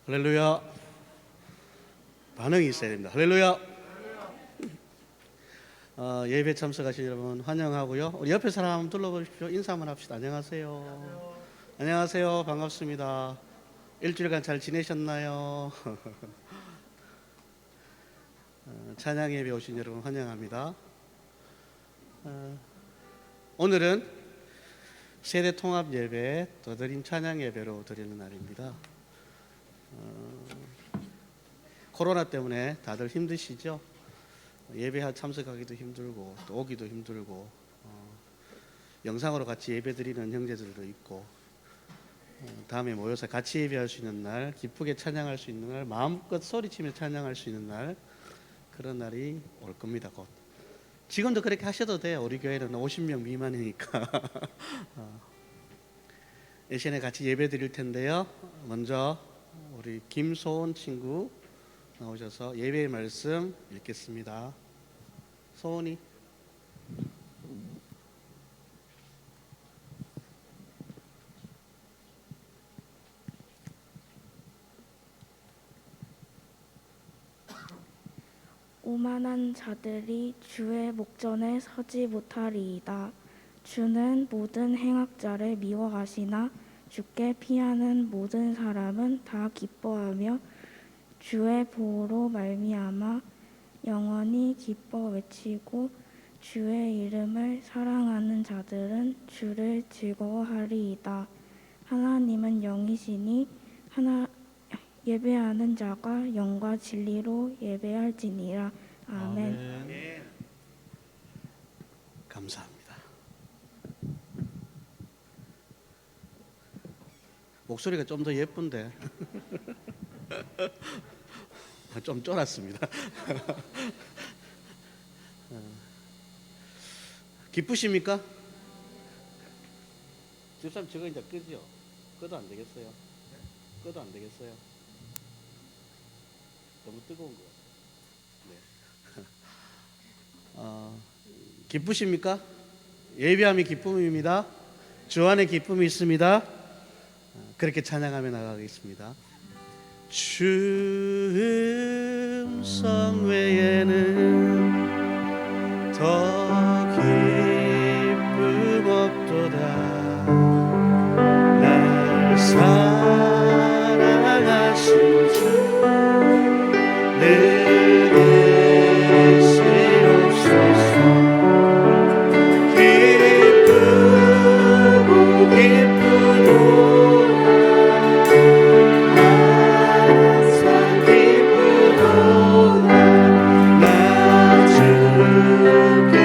할렐루야. 반응이 있어야 됩니다. 할렐루야. 예배 참석하신 여러분 환영하고요. 우리 옆에 사람 한번 둘러보십시오. 인사 한번 합시다. 안녕하세요. 안녕하세요. 반갑습니다. 일주일간 잘 지내셨나요? 찬양 예배 오신 여러분 환영합니다. 오늘은 세대 통합 예배 더드림 찬양 예배로 드리는 날입니다. 코로나 때문에 다들 힘드시죠? 예배 참석하기도 힘들고 또 오기도 힘들고 영상으로 같이 예배 드리는 형제들도 있고 다음에 모여서 같이 예배할 수 있는 날, 기쁘게 찬양할 수 있는 날, 마음껏 소리치며 찬양할 수 있는 날, 그런 날이 올 겁니다. 곧. 지금도 그렇게 하셔도 돼요. 우리 교회는 50명 미만이니까. 이 시간에 같이 예배 드릴 텐데요. 먼저 우리 김소은 친구 나오셔서 예배의 말씀 읽겠습니다. 소은이. 오만한 자들이 주의 목전에 서지 못하리이다. 주는 모든 행악자를 미워하시나 주께 피하는 모든 사람은 다 기뻐하며 주의 보호로 말미암아 영원히 기뻐 외치고 주의 이름을 사랑하는 자들은 주를 즐거워하리이다. 하나님은 영이시니 예배하는 자가 영과 진리로 예배할지니라. 아멘. 아멘. 감사합니다. 목소리가 좀 더 예쁜데 좀 쫄았습니다. 기쁘십니까? 집사님 저거 이제 끄죠? 끄도 안 되겠어요? 끄도 안 되겠어요? 너무 뜨거운 것 같아요. 네. 기쁘십니까? 예배함이 기쁨입니다. 주 안에 기쁨이 있습니다. 그렇게 찬양하며 나가겠습니다. 주 음성 외에는 더 기쁨 없도다. 날 사랑하신 주 늘 계시옵소서. 기쁘고 기쁘도다. 항상 기쁘도다. 나 주께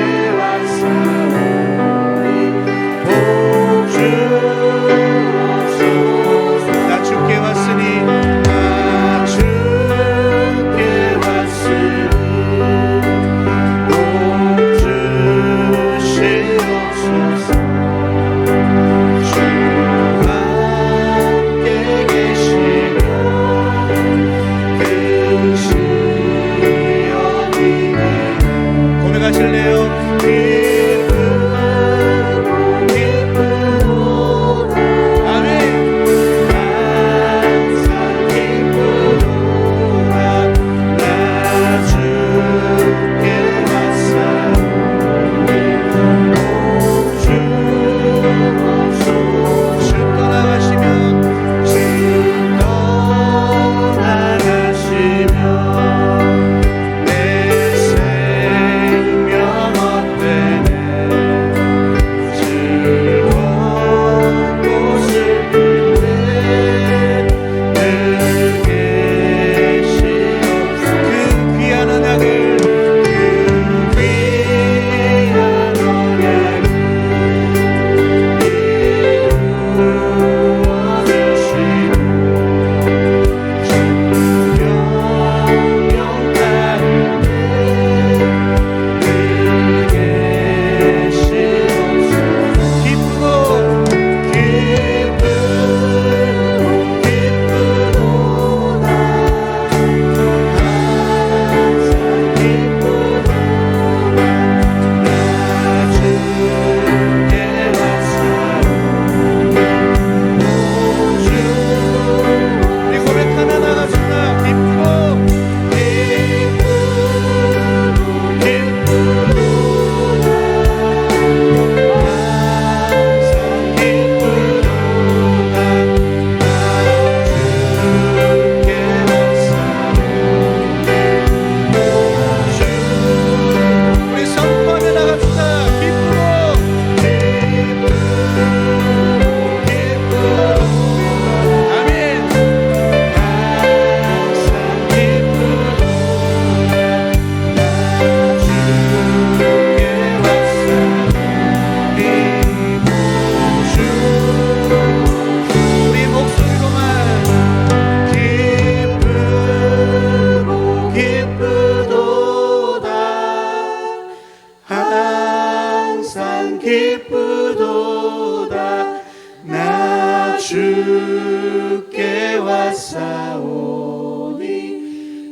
주께 왔사오니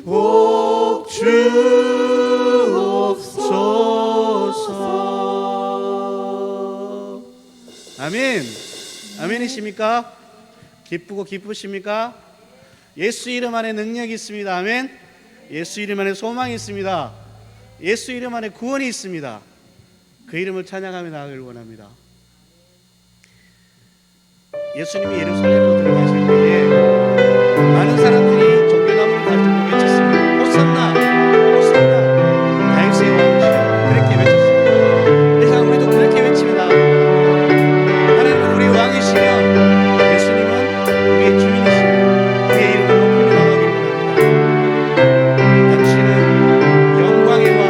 복 주옵소서. 아멘. 아멘이십니까? 기쁘고 기쁘십니까? 예수 이름 안에 능력이 있습니다. 아멘. 예수 이름 안에 소망이 있습니다. 예수 이름 안에 구원이 있습니다. 그 이름을 찬양하며 나아가길 원합니다. 예수님이 예루살렘으로 들어가실 때에 많은 사람들이 종려나무를 가지고 외쳤습니다. 호산나, 호산나, 다윗의 왕이시여. 그렇게 외쳤습니다. 그래서 우리도 그렇게 외치며 나아갑니다. 하나님은 우리 왕이시며 예수님은 우리의 주인이시며 그의 이름을 높이며 나아가길 원합니다. 당신은 영광의 왕,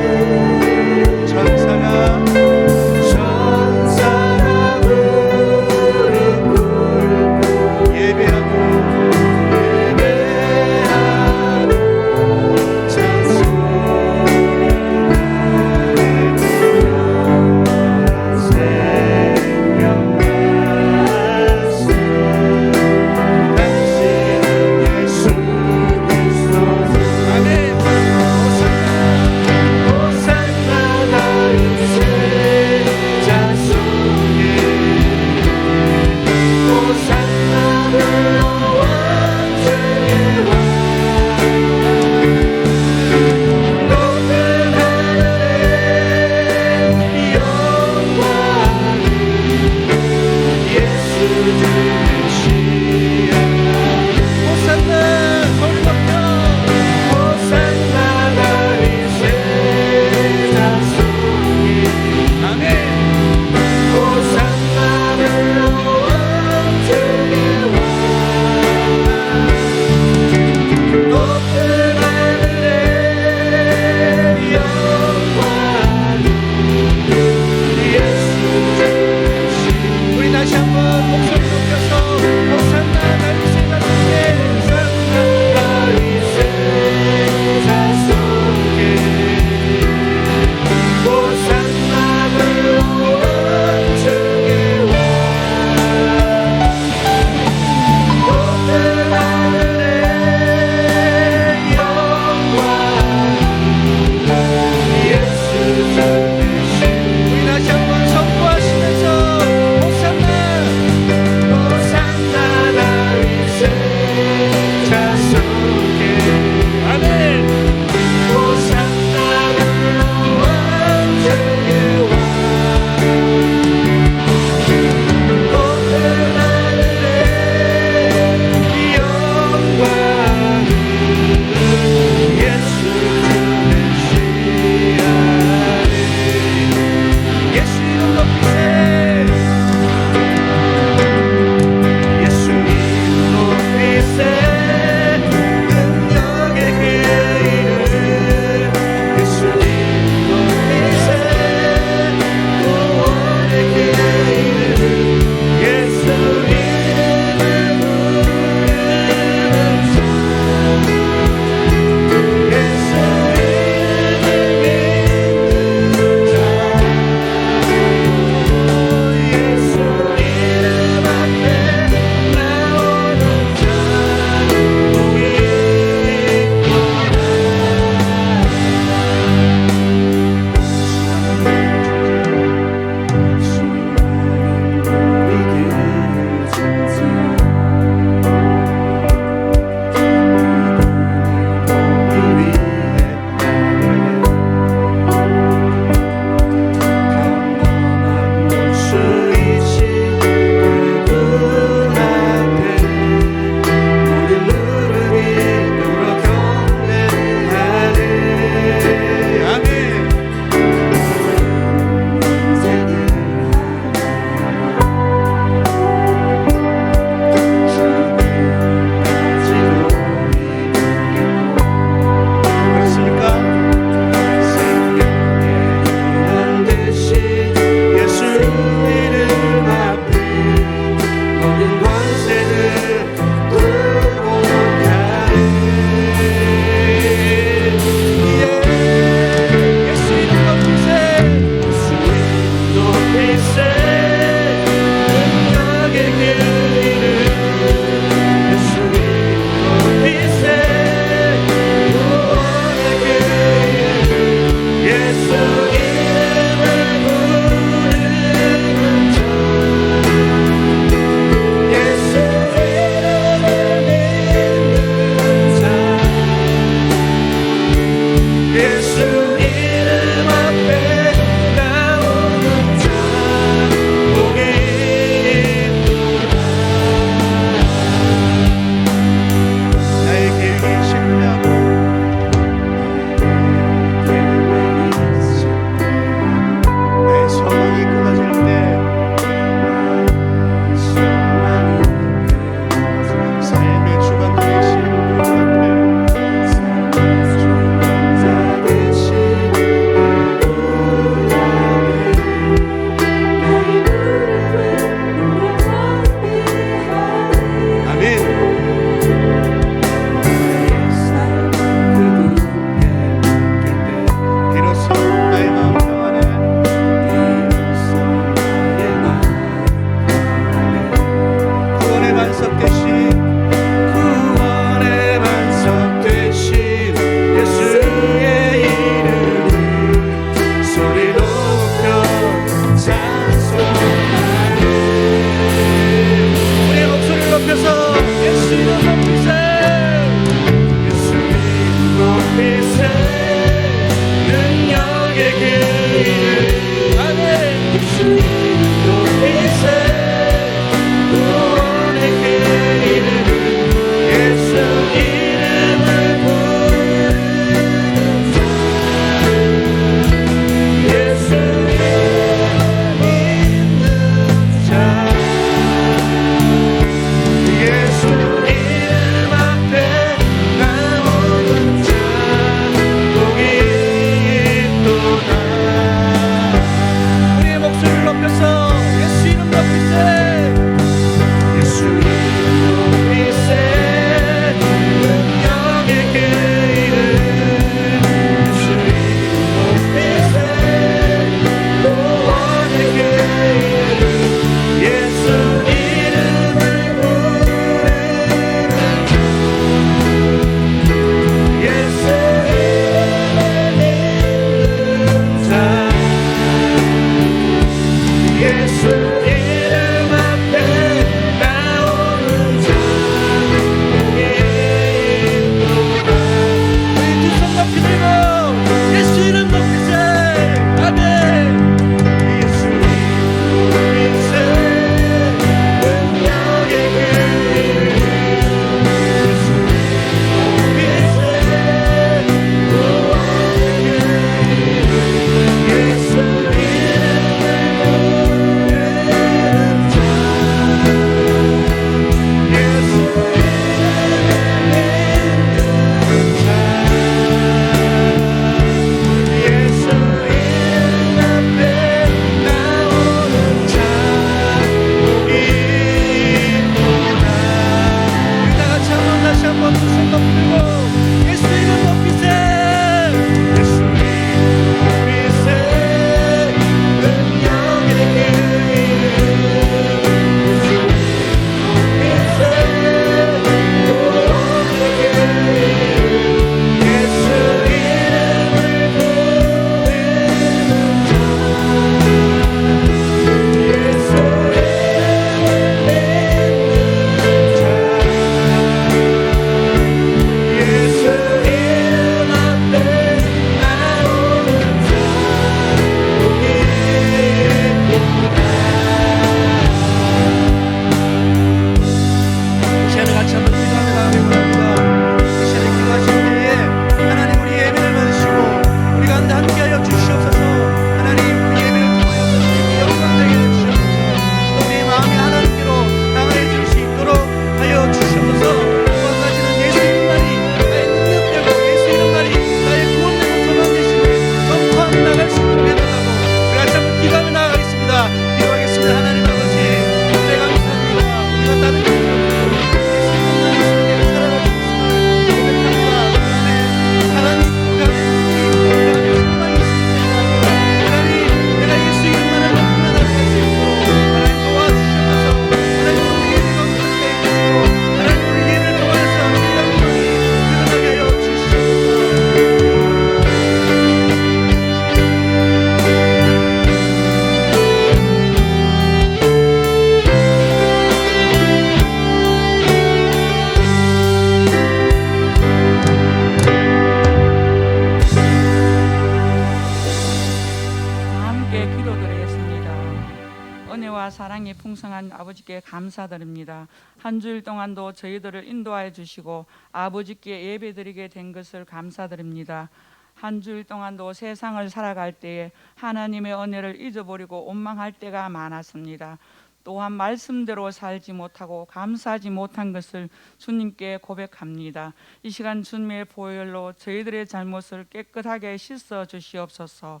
사랑이 풍성한 아버지께 감사드립니다. 한 주일 동안도 저희들을 인도하여 주시고 아버지께 예배드리게 된 것을 감사드립니다. 한 주일 동안도 세상을 살아갈 때에 하나님의 은혜를 잊어버리고 원망할 때가 많았습니다. 또한 말씀대로 살지 못하고 감사하지 못한 것을 주님께 고백합니다. 이 시간 주님의 보혈로 저희들의 잘못을 깨끗하게 씻어 주시옵소서.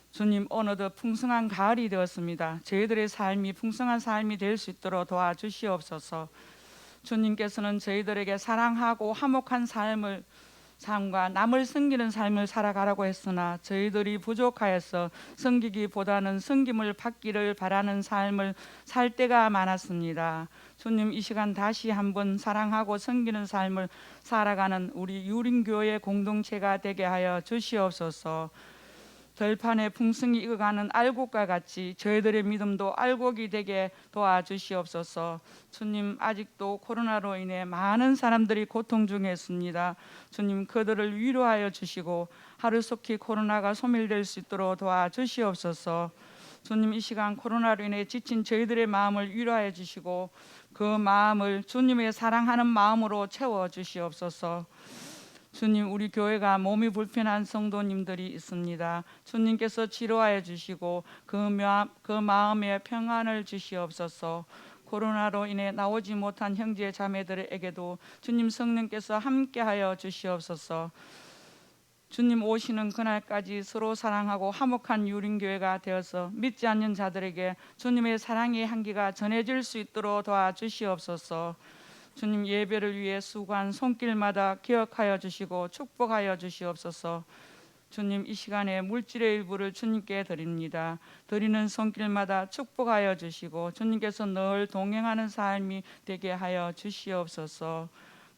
주님, 어느덧 풍성한 가을이 되었습니다. 저희들의 삶이 풍성한 삶이 될 수 있도록 도와주시옵소서. 주님께서는 저희들에게 사랑하고 화목한 삶과 남을 섬기는 삶을 살아가라고 했으나 저희들이 부족하여서 섬기기보다는 섬김을 받기를 바라는 삶을 살 때가 많았습니다. 주님, 이 시간 다시 한번 사랑하고 섬기는 삶을 살아가는 우리 유린교회 공동체가 되게 하여 주시옵소서. 들판에 풍성히 익어가는 알곡과 같이 저희들의 믿음도 알곡이 되게 도와주시옵소서. 주님, 아직도 코로나로 인해 많은 사람들이 고통 중에 있습니다. 주님, 그들을 위로하여 주시고 하루속히 코로나가 소멸될 수 있도록 도와주시옵소서. 주님, 이 시간 코로나로 인해 지친 저희들의 마음을 위로하여 주시고 그 마음을 주님의 사랑하는 마음으로 채워 주시옵소서. 주님, 우리 교회가 몸이 불편한 성도님들이 있습니다. 주님께서 치료하여 주시고 그 마음에 평안을 주시옵소서. 코로나로 인해 나오지 못한 형제 자매들에게도 주님 성령께서 함께하여 주시옵소서. 주님 오시는 그날까지 서로 사랑하고 화목한 유린교회가 되어서 믿지 않는 자들에게 주님의 사랑의 향기가 전해질 수 있도록 도와주시옵소서. 주님, 예배를 위해 수고한 손길마다 기억하여 주시고 축복하여 주시옵소서. 주님, 이 시간에 물질의 일부를 주님께 드립니다. 드리는 손길마다 축복하여 주시고 주님께서 늘 동행하는 삶이 되게 하여 주시옵소서.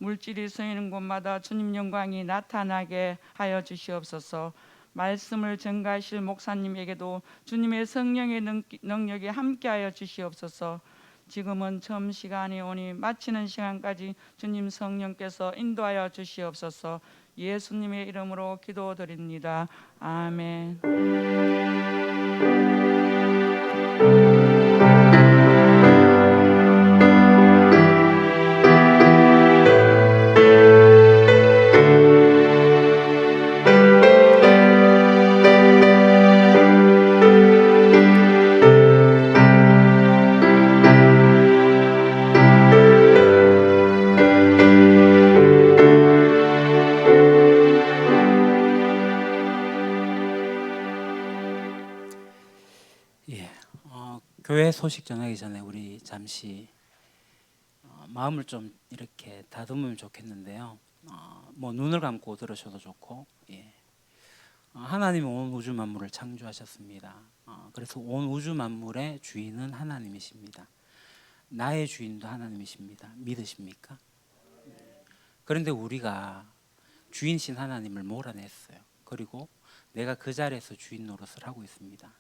물질이 쓰이는 곳마다 주님 영광이 나타나게 하여 주시옵소서. 말씀을 전가하실 목사님에게도 주님의 성령의 능력이 함께하여 주시옵소서. 지금은 점시간이 오니 마치는 시간까지 주님 성령께서 인도하여 주시옵소서. 예수님의 이름으로 기도드립니다. 아멘. 교회 소식 전하기 전에 우리 잠시 마음을 좀 이렇게 다듬으면 좋겠는데요. 뭐 눈을 감고 들으셔도 좋고, 하나님은 온 우주 만물을 창조하셨습니다. 그래서 온 우주 만물의 주인은 하나님이십니다. 나의 주인도 하나님이십니다. 믿으십니까? 그런데 우리가 주인신 하나님을 몰아냈어요. 그리고 내가 그 자리에서 주인 노릇을 하고 있습니다.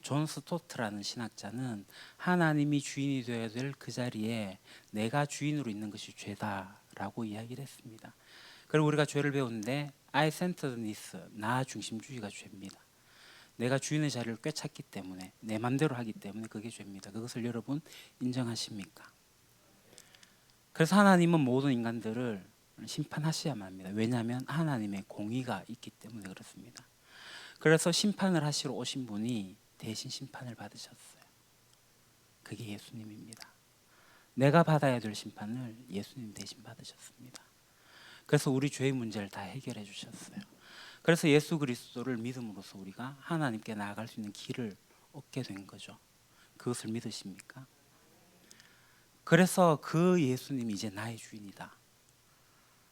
존 스토트라는 신학자는 하나님이 주인이 되어야 될 그 자리에 내가 주인으로 있는 것이 죄다라고 이야기를 했습니다. 그리고 우리가 죄를 배우는데 I-centeredness, 나 중심주의가 죄입니다. 내가 주인의 자리를 꿰찼기 때문에, 내 맘대로 하기 때문에 그게 죄입니다. 그것을 여러분 인정하십니까? 그래서 하나님은 모든 인간들을 심판하셔야만 합니다. 왜냐하면 하나님의 공의가 있기 때문에 그렇습니다. 그래서 심판을 하시러 오신 분이 대신 심판을 받으셨어요. 그게 예수님입니다. 내가 받아야 될 심판을 예수님 대신 받으셨습니다. 그래서 우리 죄의 문제를 다 해결해 주셨어요. 그래서 예수 그리스도를 믿음으로써 우리가 하나님께 나아갈 수 있는 길을 얻게 된 거죠. 그것을 믿으십니까? 그래서 그 예수님이 이제 나의 주인이다.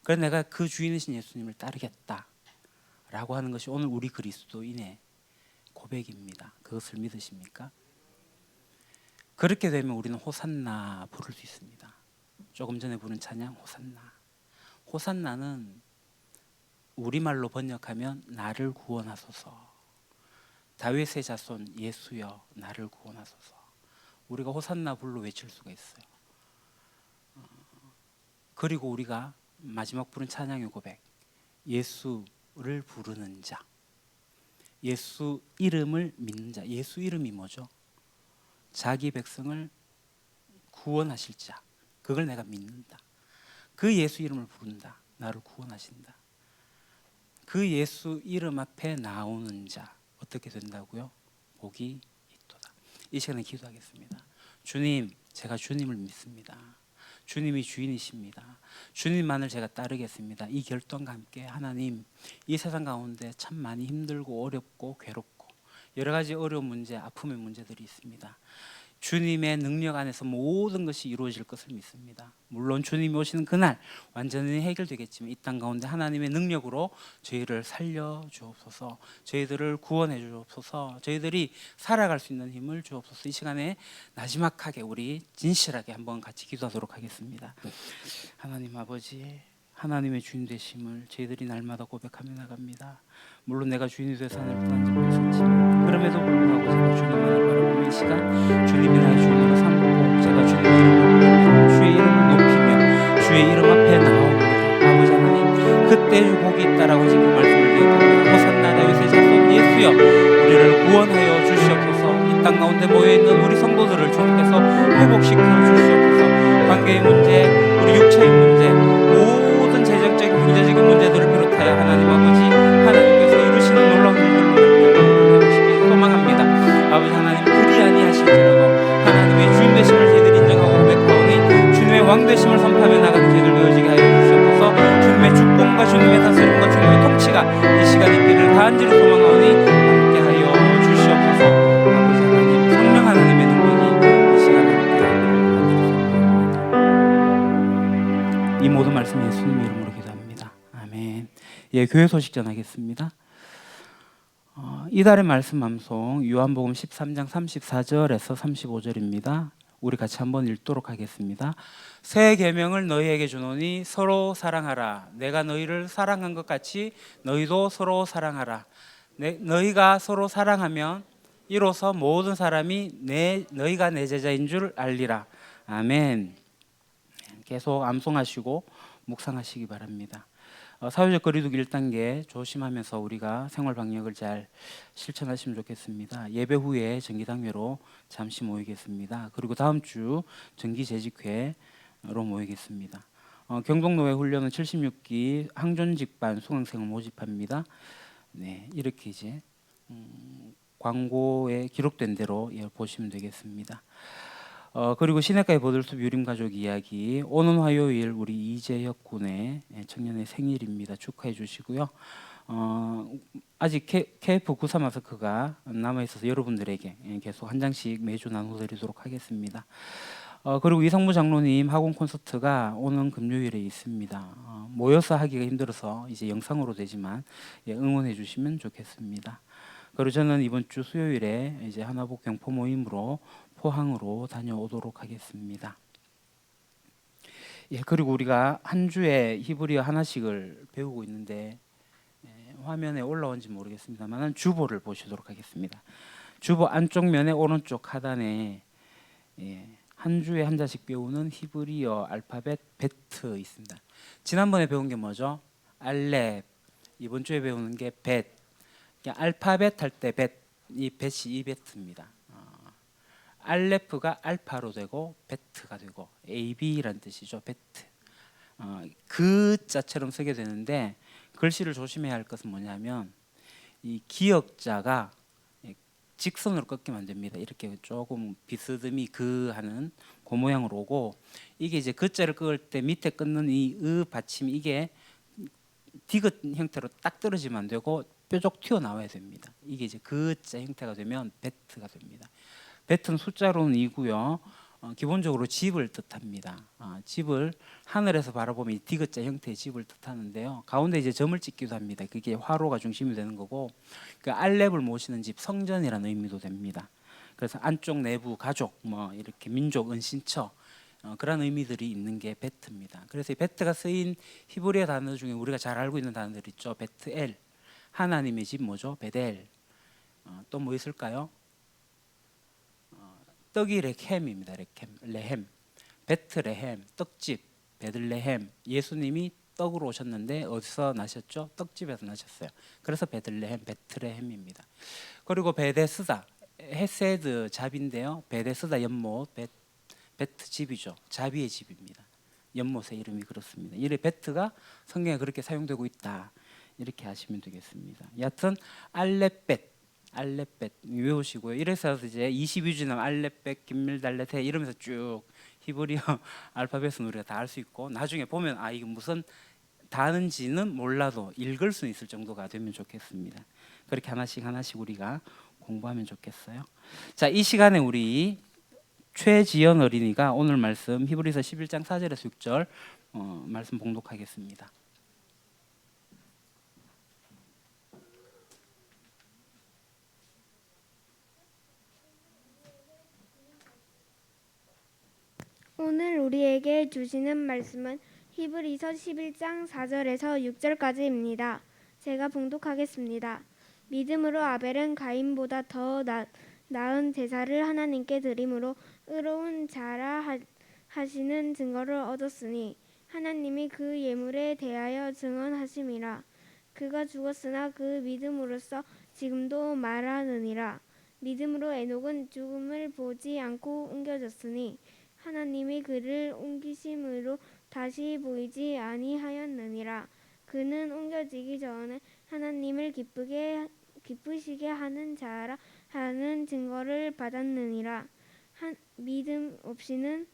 그래서 내가 그 주인이신 예수님을 따르겠다 라고 하는 것이 오늘 우리 그리스도인의 고백입니다. 그것을 믿으십니까? 그렇게 되면 우리는 호산나 부를 수 있습니다. 조금 전에 부른 찬양 호산나. 호산나는 우리말로 번역하면 나를 구원하소서. 다윗의 자손 예수여 나를 구원하소서. 우리가 호산나 불로 외칠 수가 있어요. 그리고 우리가 마지막 부른 찬양의 고백, 예수를 부르는 자, 예수 이름을 믿는 자. 예수 이름이 뭐죠? 자기 백성을 구원하실 자. 그걸 내가 믿는다. 그 예수 이름을 부른다. 나를 구원하신다. 그 예수 이름 앞에 나오는 자 어떻게 된다고요? 복이 있도다. 이 시간에 기도하겠습니다. 주님, 제가 주님을 믿습니다. 주님이 주인이십니다. 주님만을 제가 따르겠습니다. 이 결단과 함께 하나님, 이 세상 가운데 참 많이 힘들고 어렵고 괴롭고 여러 가지 어려운 문제, 아픔의 문제들이 있습니다. 주님의 능력 안에서 모든 것이 이루어질 것을 믿습니다. 물론 주님이 오시는 그날 완전히 해결되겠지만 이 땅 가운데 하나님의 능력으로 저희를 살려주옵소서, 저희들을 구원해 주옵소서, 저희들이 살아갈 수 있는 힘을 주옵소서. 이 시간에 마지막하게 우리 진실하게 한번 같이 기도하도록 하겠습니다. 하나님 아버지, 하나님의 주인 되심을 저희들이 날마다 고백하며 나갑니다. 물론 내가 주인이 돼서 하늘 떠난 적도 있었지만 그럼에도 불구하고 제가 주님만을 바라보는 이 시간 주님이 나의 주인으로 삼고 제가 주님의 이름을 부르며 주의 이름을 높이며 주의 이름 앞에 나옵니다. 아버지 하나님, 그때 복이 있다라고 지금 말씀을 기억합니다. 놓여 있는 우리 성도들을 주님께서 회복시켜 주시옵소서. 관계의 문제, 우리 육체의 문제, 모든 재정적인 경제적인 문제들을 비롯하여 하나님 아버지, 하나님께서 이루시는 놀라운 일들로 회복시키기 소망합니다. 아버지 하나님, 그리 아니하실지라도 하나님의 주인 되심을 저희들이 인정하고 고백하오니 주님의 왕 되심을 선포하며 나가는 저희들 되어지게 하여 주시옵소서. 주님의 주권과 주님의 다스림과 주님의 통치가 이 시간에 있기를 간절히 소망하오니 함께하여 주시옵소서. 아버지 하나님, 성령 하나님의 능력이 이 시간에 함께하옵소서. 이 모든 말씀 예수님의 이름으로 기도합니다. 아멘. 예, 교회 소식 전하겠습니다. 이달의 말씀 암송 요한복음 13장 34절에서 35절입니다. 우리 같이 한번 읽도록 하겠습니다. 새 계명을 너희에게 주노니 서로 사랑하라. 내가 너희를 사랑한 것 같이 너희도 서로 사랑하라. 너희가 서로 사랑하면 이로써 모든 사람이 너희가 내 제자인 줄 알리라. 아멘. 계속 암송하시고 묵상하시기 바랍니다. 사회적 거리두기 1단계 조심하면서 우리가 생활 방역을 잘 실천하시면 좋겠습니다. 예배 후에 정기당회로 잠시 모이겠습니다. 그리고 다음 주 정기재직회로 모이겠습니다. 경동노회 훈련은 76기 항존직반 수강생을 모집합니다. 네, 이렇게 이제 광고에 기록된 대로 보시면 되겠습니다. 그리고 시냇가의 보들숲 유림가족 이야기, 오는 화요일 우리 이재혁 군의 청년의 생일입니다. 축하해 주시고요. 아직 KF94 마스크가 남아있어서 여러분들에게 계속 한 장씩 매주 나눠드리도록 하겠습니다. 그리고 이상무 장로님 학원 콘서트가 오는 금요일에 있습니다. 모여서 하기가 힘들어서 이제 영상으로 되지만 응원해 주시면 좋겠습니다. 그리고 저는 이번 주 수요일에 이제 하나복 경포 모임으로 포항으로 다녀오도록 하겠습니다. 예, 그리고 우리가 한 주에 히브리어 하나씩을 배우고 있는데 화면에 올라온지 모르겠습니다만 주보를 보시도록 하겠습니다. 주보 안쪽 면의 오른쪽 하단에 한 주에 한 자씩 배우는 히브리어 알파벳 베트 있습니다. 지난번에 배운 게 뭐죠? 알렙. 이번 주에 배우는 게 벳. 알파벳 할 때 벳, 이 벳이 이 베트입니다. 알레프가 알파로 되고 베트가 되고 AB라는 뜻이죠. 베트. 그 자처럼 쓰게 되는데 글씨를 조심해야 할 것은 뭐냐면 이 기역자가 직선으로 꺾이면 안 됩니다. 이렇게 조금 비스듬히 그 하는 그 모양으로 오고, 이게 이제 그자를 끄을 때 밑에 끊는 이 으 받침이 이게 디귿 형태로 딱 떨어지면 안 되고 뾰족 튀어나와야 됩니다. 이게 이제 그자 형태가 되면 베트가 됩니다. 베트는 숫자로는 2고요. 기본적으로 집을 뜻합니다. 집을 하늘에서 바라보면 이 디귿자 형태의 집을 뜻하는데요. 가운데 이제 점을 찍기도 합니다. 그게 화로가 중심이 되는 거고, 그 알렙을 모시는 집, 성전이라는 의미도 됩니다. 그래서 안쪽, 내부, 가족, 뭐 이렇게 민족, 은신처, 그런 의미들이 있는 게 베트입니다. 그래서 이 베트가 쓰인 히브리어 단어 중에 우리가 잘 알고 있는 단어들 있죠. 베트엘, 하나님의 집 뭐죠? 베델. 또 뭐 있을까요? 떡이 레켐입니다. 레헴. 베트레헴, 떡집, 베들레헴. 예수님이 떡으로 오셨는데 어디서 나셨죠? 떡집에서 나셨어요. 그래서 베들레헴, 베트레헴입니다. 그리고 베데스다, 헤세드 잡인데요. 베데스다 연못, 베트 집이죠. 자비의 집입니다. 연못의 이름이 그렇습니다. 이 베트가 성경에 그렇게 사용되고 있다. 이렇게 하시면 되겠습니다. 여하튼 알렙벳 외우시고요. 이래서 이제 22주남 알렙벳 김밀달렛해 이러면서 쭉 히브리어 알파벳은 우리가 다 알 수 있고, 나중에 보면 이게 무슨 단어인지는 몰라도 읽을 수 있을 정도가 되면 좋겠습니다. 그렇게 하나씩 우리가 공부하면 좋겠어요. 자, 이 시간에 우리 최지연 어린이가 오늘 말씀 히브리서 11장 4절에서 6절 말씀 봉독하겠습니다. 오늘 우리에게 주시는 말씀은 히브리서 11장 4절에서 6절까지입니다. 제가 봉독하겠습니다. 믿음으로 아벨은 가인보다 더 나은 제사를 하나님께 드림으로 의로운 자라 하시는 증거를 얻었으니 하나님이 그 예물에 대하여 증언하심이라. 그가 죽었으나 그 믿음으로써 지금도 말하느니라. 믿음으로 에녹은 죽음을 보지 않고 옮겨졌으니 하나님이 그를 옮기심으로 다시 보이지 아니하였느니라. 그는 옮겨지기 전에 하나님을 기쁘시게 하는 자라 하는 증거를 받았느니라. 믿음 없이는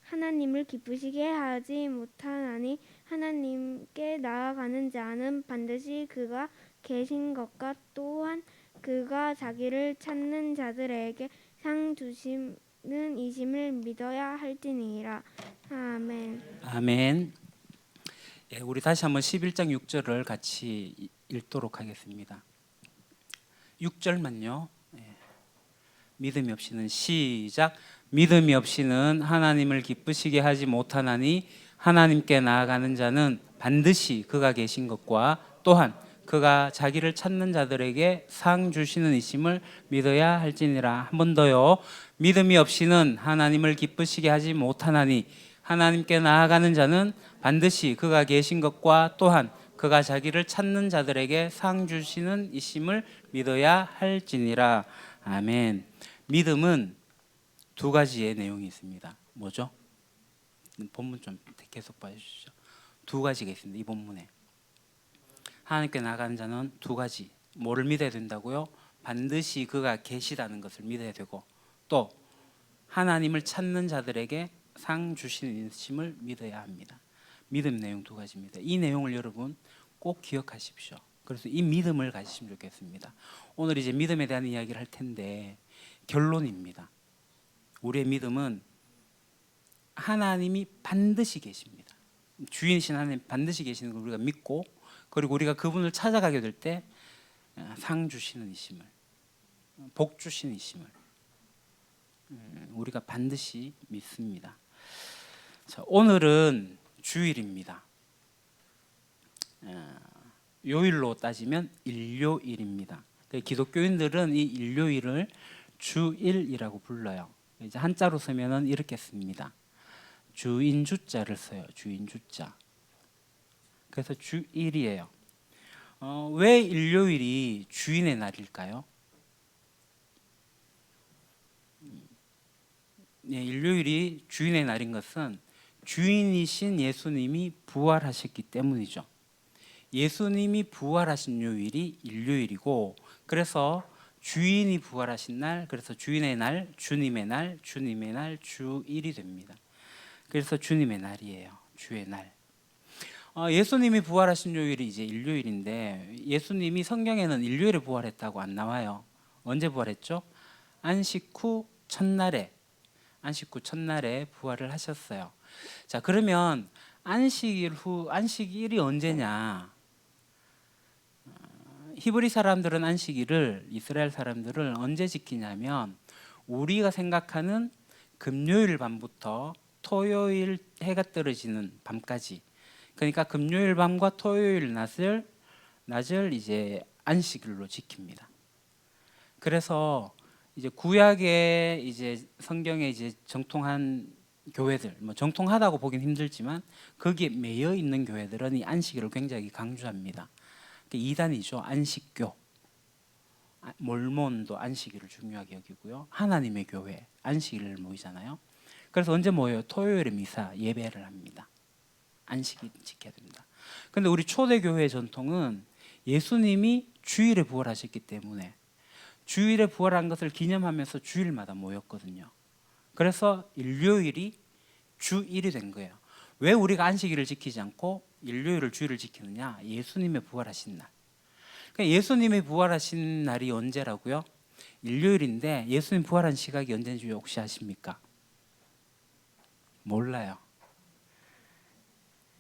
하나님을 기쁘시게 하지 못하나니 하나님께 나아가는 자는 반드시 그가 계신 것과 또한 그가 자기를 찾는 자들에게 상 주시는 이심을 믿어야 할지니라. 아멘. 아멘. 예, 우리 다시 한번 11장 6절을 같이 읽도록 하겠습니다. 6절만요. 예. 믿음이 없이는 시작. 믿음이 없이는 하나님을 기쁘시게 하지 못하나니 하나님께 나아가는 자는 반드시 그가 계신 것과 또한 그가 자기를 찾는 자들에게 상 주시는 이심을 믿어야 할지니라. 한 번 더요. 믿음이 없이는 하나님을 기쁘시게 하지 못하나니 하나님께 나아가는 자는 반드시 그가 계신 것과 또한 그가 자기를 찾는 자들에게 상 주시는 이심을 믿어야 할지니라. 아멘. 믿음은 두 가지의 내용이 있습니다. 뭐죠? 본문 좀 계속 봐주시죠. 두 가지가 있습니다. 이 본문에 하나님께 나아가는 자는 두 가지. 뭐를 믿어야 된다고요? 반드시 그가 계시다는 것을 믿어야 되고, 또 하나님을 찾는 자들에게 상 주시는 인심을 믿어야 합니다. 믿음 내용 두 가지입니다. 이 내용을 여러분 꼭 기억하십시오. 그래서 이 믿음을 가지시면 좋겠습니다. 오늘 이제 믿음에 대한 이야기를 할 텐데 결론입니다. 우리의 믿음은 하나님이 반드시 계십니다. 주인이신 하나님 반드시 계시는 걸 우리가 믿고, 그리고 우리가 그분을 찾아가게 될 때 상 주시는 이심을, 복 주시는 이심을 우리가 반드시 믿습니다. 자, 오늘은 주일입니다. 요일로 따지면 일요일입니다. 기독교인들은 이 일요일을 주일이라고 불러요. 이제 한자로 쓰면은 이렇게 씁니다. 주인주자를 써요. 주인주자. 그래서 주일이에요. 왜 일요일이 주인의 날일까요? 네, 일요일이 주인의 날인 것은 주인이신 예수님이 부활하셨기 때문이죠. 예수님이 부활하신 요일이 일요일이고, 그래서 주인이 부활하신 날, 그래서 주인의 날, 주님의 날, 주님의 날, 주일이 됩니다. 그래서 주님의 날이에요. 주의 날. 예수님이 부활하신 요일이 이제 일요일인데, 예수님이 성경에는 일요일에 부활했다고 안 나와요. 언제 부활했죠? 안식 후 첫날에 부활을 하셨어요. 자, 그러면 안식일이 언제냐? 히브리 사람들은 안식일을, 이스라엘 사람들을 언제 지키냐면 우리가 생각하는 금요일 밤부터 토요일 해가 떨어지는 밤까지, 그러니까 금요일 밤과 토요일 낮을 이제 안식일로 지킵니다. 그래서 이제 구약의 이제 성경에 이제 정통한 교회들, 뭐 정통하다고 보긴 힘들지만 거기에 매여 있는 교회들은 이 안식일을 굉장히 강조합니다. 이단이죠. 안식교. 몰몬도 안식일을 중요하게 여기고요. 하나님의 교회 안식일을 모이잖아요. 그래서 언제 모여요? 토요일에 미사 예배를 합니다. 안식일 지켜야 됩니다. 근데 우리 초대교회의 전통은 예수님이 주일에 부활하셨기 때문에 주일에 부활한 것을 기념하면서 주일마다 모였거든요. 그래서 일요일이 주일이 된 거예요. 왜 우리가 안식일을 지키지 않고 일요일을 주일을 지키느냐? 예수님의 부활하신 날. 그러니까 예수님이 부활하신 날이 언제라고요? 일요일인데 예수님 부활한 시각이 언제인지 혹시 아십니까? 몰라요.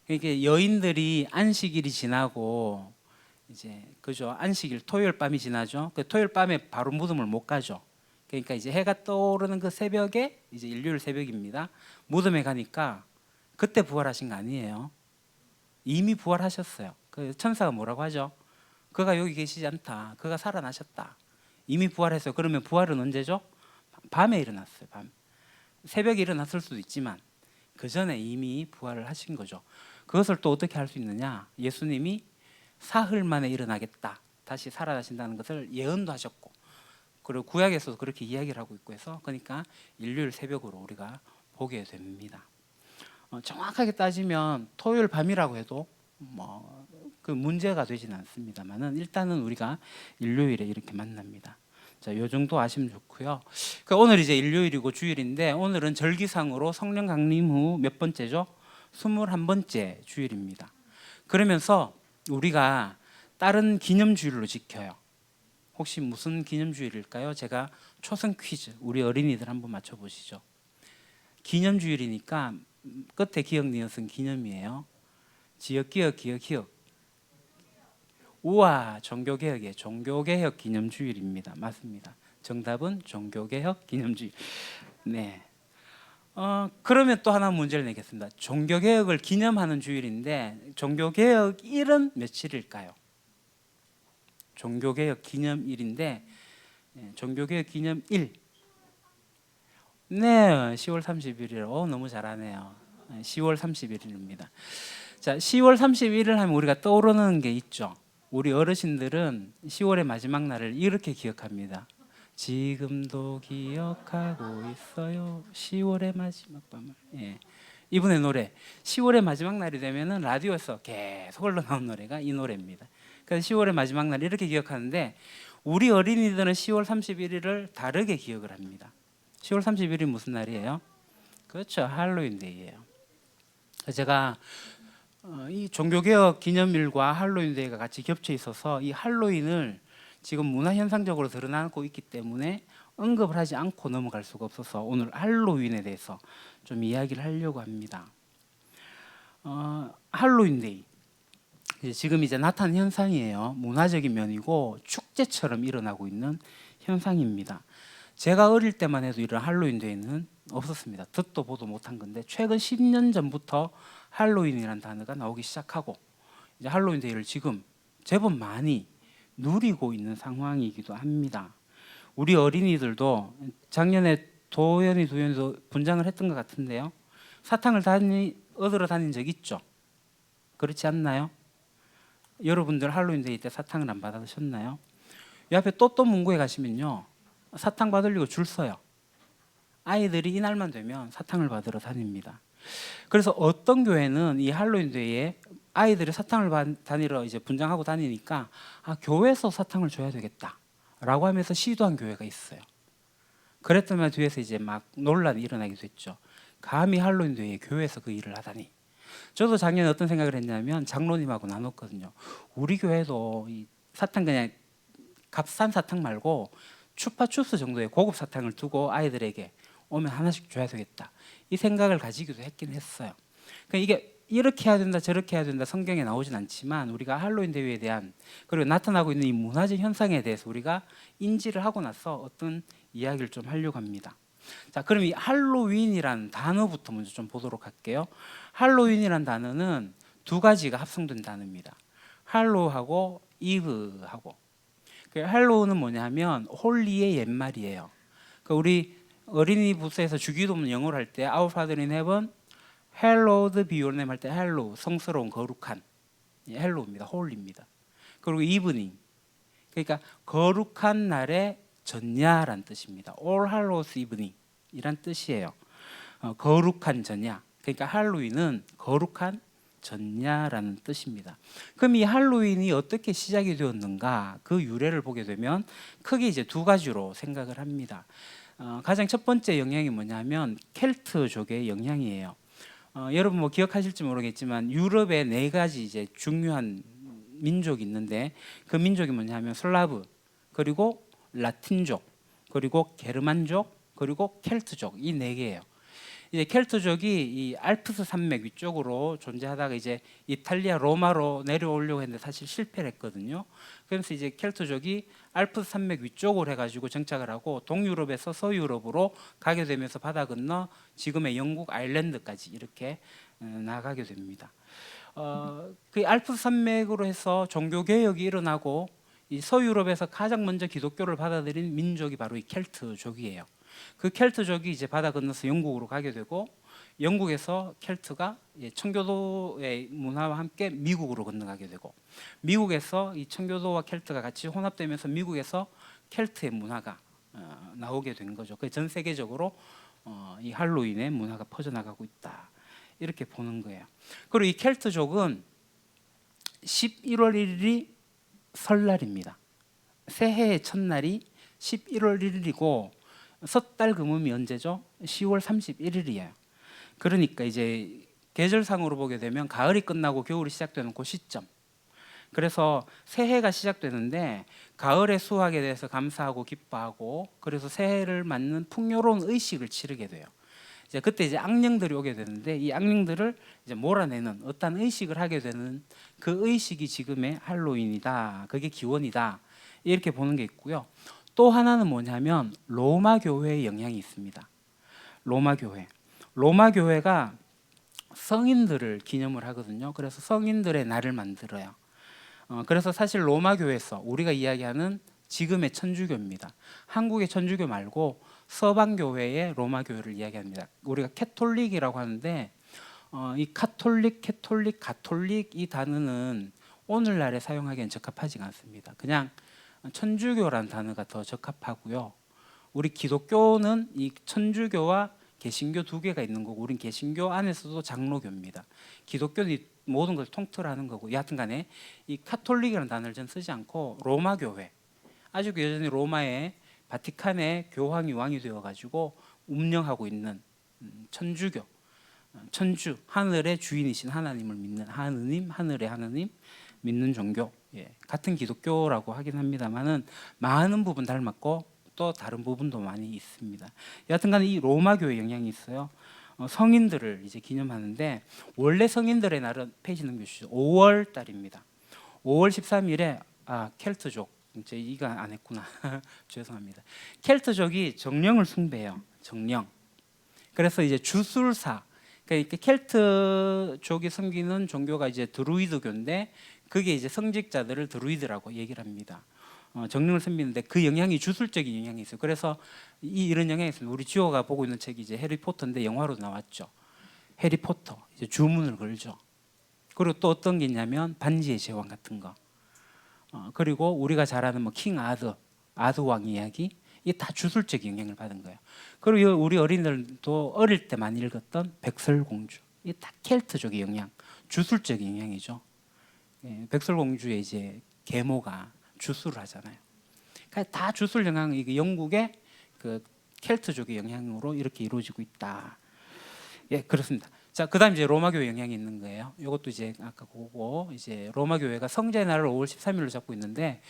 그러니까 여인들이 안식일이 지나고 이제 그죠? 안식일 토요일 밤이 지나죠. 그 토요일 밤에 바로 무덤을 못 가죠. 그러니까 이제 해가 떠오르는 그 새벽에, 이제 일요일 새벽입니다. 무덤에 가니까 그때 부활하신 거 아니에요. 이미 부활하셨어요. 그 천사가 뭐라고 하죠? 그가 여기 계시지 않다. 그가 살아나셨다. 이미 부활했어요. 그러면 부활은 언제죠? 밤에 일어났어요. 밤. 새벽에 일어났을 수도 있지만 그 전에 이미 부활을 하신 거죠. 그것을 또 어떻게 할 수 있느냐? 예수님이 사흘 만에 일어나겠다, 다시 살아나신다는 것을 예언도 하셨고, 그리고 구약에서도 그렇게 이야기를 하고 있고 해서 그러니까 일요일 새벽으로 우리가 보게 됩니다. 정확하게 따지면 토요일 밤이라고 해도 뭐 그 문제가 되지는 않습니다만은 일단은 우리가 일요일에 이렇게 만납니다. 자, 요 정도 아시면 좋고요. 오늘 이제 일요일이고 주일인데 오늘은 절기상으로 성령 강림 후 몇 번째죠? 21번째 주일입니다. 그러면서 우리가 다른 기념주일로 지켜요. 혹시 무슨 기념주일일까요? 제가 초성 퀴즈 우리 어린이들 한번 맞춰보시죠. 기념주일이니까 끝에 기억 니은 기념이에요. 지역 기억 기억 기억. 우와, 종교개혁의 종교개혁 기념주일입니다. 맞습니다. 정답은 종교개혁 기념주일. 네. 그러면 또 하나 문제를 내겠습니다. 종교개혁을 기념하는 주일인데 종교개혁일은 며칠일까요? 종교개혁 기념일인데 종교개혁 기념일. 네, 10월 31일. 너무 잘하네요. 10월 31일입니다. 자, 10월 31일 하면 우리가 떠오르는 게 있죠. 우리 어르신들은 10월의 마지막 날을 이렇게 기억합니다. 지금도 기억하고 있어요. 10월의 마지막 밤을. 예. 이분의 노래 10월의 마지막 날이 되면은 라디오에서 계속 흘러나온 노래가 이 노래입니다. 그래서 10월의 마지막 날 이렇게 기억하는데 우리 어린이들은 10월 31일을 다르게 기억을 합니다. 10월 31일이 무슨 날이에요? 그렇죠. 할로윈데이예요. 제가 이 종교개혁 기념일과 할로윈데이가 같이 겹쳐 있어서 이 할로윈을 지금 문화현상적으로 드러나고 있기 때문에 언급을 하지 않고 넘어갈 수가 없어서 오늘 할로윈에 대해서 좀 이야기를 하려고 합니다. 할로윈데이 지금 이제 나타난 현상이에요. 문화적인 면이고 축제처럼 일어나고 있는 현상입니다. 제가 어릴 때만 해도 이런 할로윈데이는 없었습니다. 듣도 보도 못한 건데 최근 10년 전부터 할로윈이라는 단어가 나오기 시작하고 이제 할로윈데이를 지금 제법 많이 누리고 있는 상황이기도 합니다. 우리 어린이들도 작년에 도연이도 분장을 했던 것 같은데요. 사탕을 얻으러 다닌 적 있죠? 그렇지 않나요? 여러분들 할로윈데이 때 사탕을 안 받으셨나요? 이 앞에 또또 문구에 가시면요. 사탕 받으려고 줄 서요. 아이들이 이날만 되면 사탕을 받으러 다닙니다. 그래서 어떤 교회는 이 할로윈데이에 아이들이 사탕을 다니러 이제 분장하고 다니니까 교회에서 사탕을 줘야 되겠다라고 하면서 시도한 교회가 있어요. 그랬더니 뒤에서 이제 막 논란이 일어나기도 했죠. 감히 할로윈데이에 교회에서 그 일을 하다니. 저도 작년에 어떤 생각을 했냐면 장로님하고 나눴거든요. 우리 교회도 이 사탕 그냥 값싼 사탕 말고 추파추스 정도의 고급 사탕을 두고 아이들에게 오면 하나씩 줘야 되겠다. 이 생각을 가지기도 했긴 했어요. 그러니까 이게 이렇게 해야 된다 저렇게 해야 된다 성경에 나오진 않지만 우리가 할로윈 데이에 대한 그리고 나타나고 있는 이 문화적 현상에 대해서 우리가 인지를 하고 나서 어떤 이야기를 좀 하려고 합니다. 자, 그럼 이 할로윈이라는 단어부터 먼저 좀 보도록 할게요. 할로윈이라는 단어는 두 가지가 합성된 단어입니다. 할로우하고 이브하고. 할로우는 뭐냐면 홀리의 옛말이에요. 그러니까 우리 어린이 부스에서 주기도문 영어로 할 때 Our Father in Heaven, Hallowed be your name 할 때 Hello, 성스러운 거룩한 헬로우입니다. 홀리입니다. 그리고 이브닝, 그러니까 거룩한 날의 전야란 뜻입니다. All Hallows Evening 이란 뜻이에요. 거룩한 전야. 그러니까 할로윈은 거룩한 전야라는 뜻입니다. 그럼 이 할로윈이 어떻게 시작이 되었는가? 그 유래를 보게 되면 크게 이제 두 가지로 생각을 합니다. 가장 첫 번째 영향이 뭐냐면 켈트족의 영향이에요. 여러분 뭐 기억하실지 모르겠지만 유럽에 네 가지 이제 중요한 민족이 있는데 그 민족이 뭐냐면 슬라브, 그리고 라틴족, 그리고 게르만족, 그리고 켈트족 이 네 개예요. 이제 켈트족이 이 알프스 산맥 위쪽으로 존재하다가 이제 이탈리아 로마로 내려오려고 했는데 사실 실패를 했거든요. 그래서 이제 켈트족이 알프스 산맥 위쪽으로 해가지고 정착을 하고 동유럽에서 서유럽으로 가게 되면서 바다 건너 지금의 영국 아일랜드까지 이렇게 나가게 됩니다. 그 알프스 산맥으로 해서 종교 개혁이 일어나고 이 서유럽에서 가장 먼저 기독교를 받아들인 민족이 바로 이 켈트족이에요. 그 켈트족이 이제 바다 건너서 영국으로 가게 되고 영국에서 켈트가 청교도의 문화와 함께 미국으로 건너가게 되고 미국에서 이 청교도와 켈트가 같이 혼합되면서 미국에서 켈트의 문화가 나오게 된 거죠. 그 전 세계적으로 이 할로윈의 문화가 퍼져나가고 있다 이렇게 보는 거예요. 그리고 이 켈트족은 11월 1일이 설날입니다. 새해의 첫날이 11월 1일이고 섣달 금음이 언제죠? 10월 31일이에요. 그러니까 이제 계절상으로 보게 되면 가을이 끝나고 겨울이 시작되는 그 시점. 그래서 새해가 시작되는데 가을의 수확에 대해서 감사하고 기뻐하고 그래서 새해를 맞는 풍요로운 의식을 치르게 돼요. 이제 그때 이제 악령들이 오게 되는데 이 악령들을 이제 몰아내는 어떤 의식을 하게 되는 그 의식이 지금의 할로윈이다. 그게 기원이다. 이렇게 보는 게 있고요. 또 하나는 뭐냐면 로마 교회의 영향이 있습니다. 로마 교회. 로마 교회가 성인들을 기념을 하거든요. 그래서 성인들의 날을 만들어요. 그래서 사실 로마 교회에서 우리가 이야기하는 지금의 천주교입니다. 한국의 천주교 말고 서방 교회의 로마 교회를 이야기합니다. 우리가 캐톨릭이라고 하는데 이 가톨릭 이 단어는 오늘날에 사용하기엔 적합하지가 않습니다. 그냥 천주교라는 단어가 더 적합하고요. 우리 기독교는 이 천주교와 개신교 두 개가 있는 거고 우린 개신교 안에서도 장로교입니다. 기독교는 이 모든 걸 통틀하는 거고 여하튼간에 이 가톨릭이라는 단어를 전 쓰지 않고 로마 교회 아직 여전히 로마의 바티칸의 교황이 왕이 되어가지고 운영하고 있는 천주교 천주 하늘의 주인이신 하나님을 믿는 하느님 하늘의 하느님 믿는 종교 같은 기독교라고 하긴 합니다만은 많은 부분 닮았고 또 다른 부분도 많이 있습니다. 여하튼간에 이 로마 교회 영향이 있어요. 성인들을 이제 기념하는데 원래 성인들의 날은 페이지 넘겨주시죠. 5월 달입니다. 5월 13일에 켈트족 이제 이거 안 했구나. 죄송합니다. 켈트족이 정령을 숭배해요. 정령. 그래서 이제 주술사 그러니까 켈트족이 섬기는 종교가 이제 드루이드교인데 그게 이제 성직자들을 드루이드라고 얘기를 합니다. 정령을 섬기는데 그 영향이 주술적인 영향이 있어요. 그래서 이런 영향이 있습니다. 우리 지호가 보고 있는 책이 이제 해리포터인데 영화로 나왔죠. 해리포터 이제 주문을 걸죠. 그리고 또 어떤 게 있냐면 반지의 제왕 같은 거. 그리고 우리가 잘 아는 뭐 킹 아드 왕 이야기 이게 다 주술적 영향을 받은 거예요. 그리고 우리 어린이들도 어릴 때 많이 읽었던 백설공주 이게 다 켈트족의 영향, 주술적 영향이죠. 백설공주의 이제 계모가 주술을 하잖아요. 그러니까 다 주술 영향 이게 영국의 그 켈트족의 영향으로 이렇게 이루어지고 있다. 예, 그렇습니다. 자, 그다음 이제 로마 교회 영향이 있는 거예요. 이것도 이제 아까 보고 이제 로마 교회가 성자의 날을 5월 13일로 잡고 있는데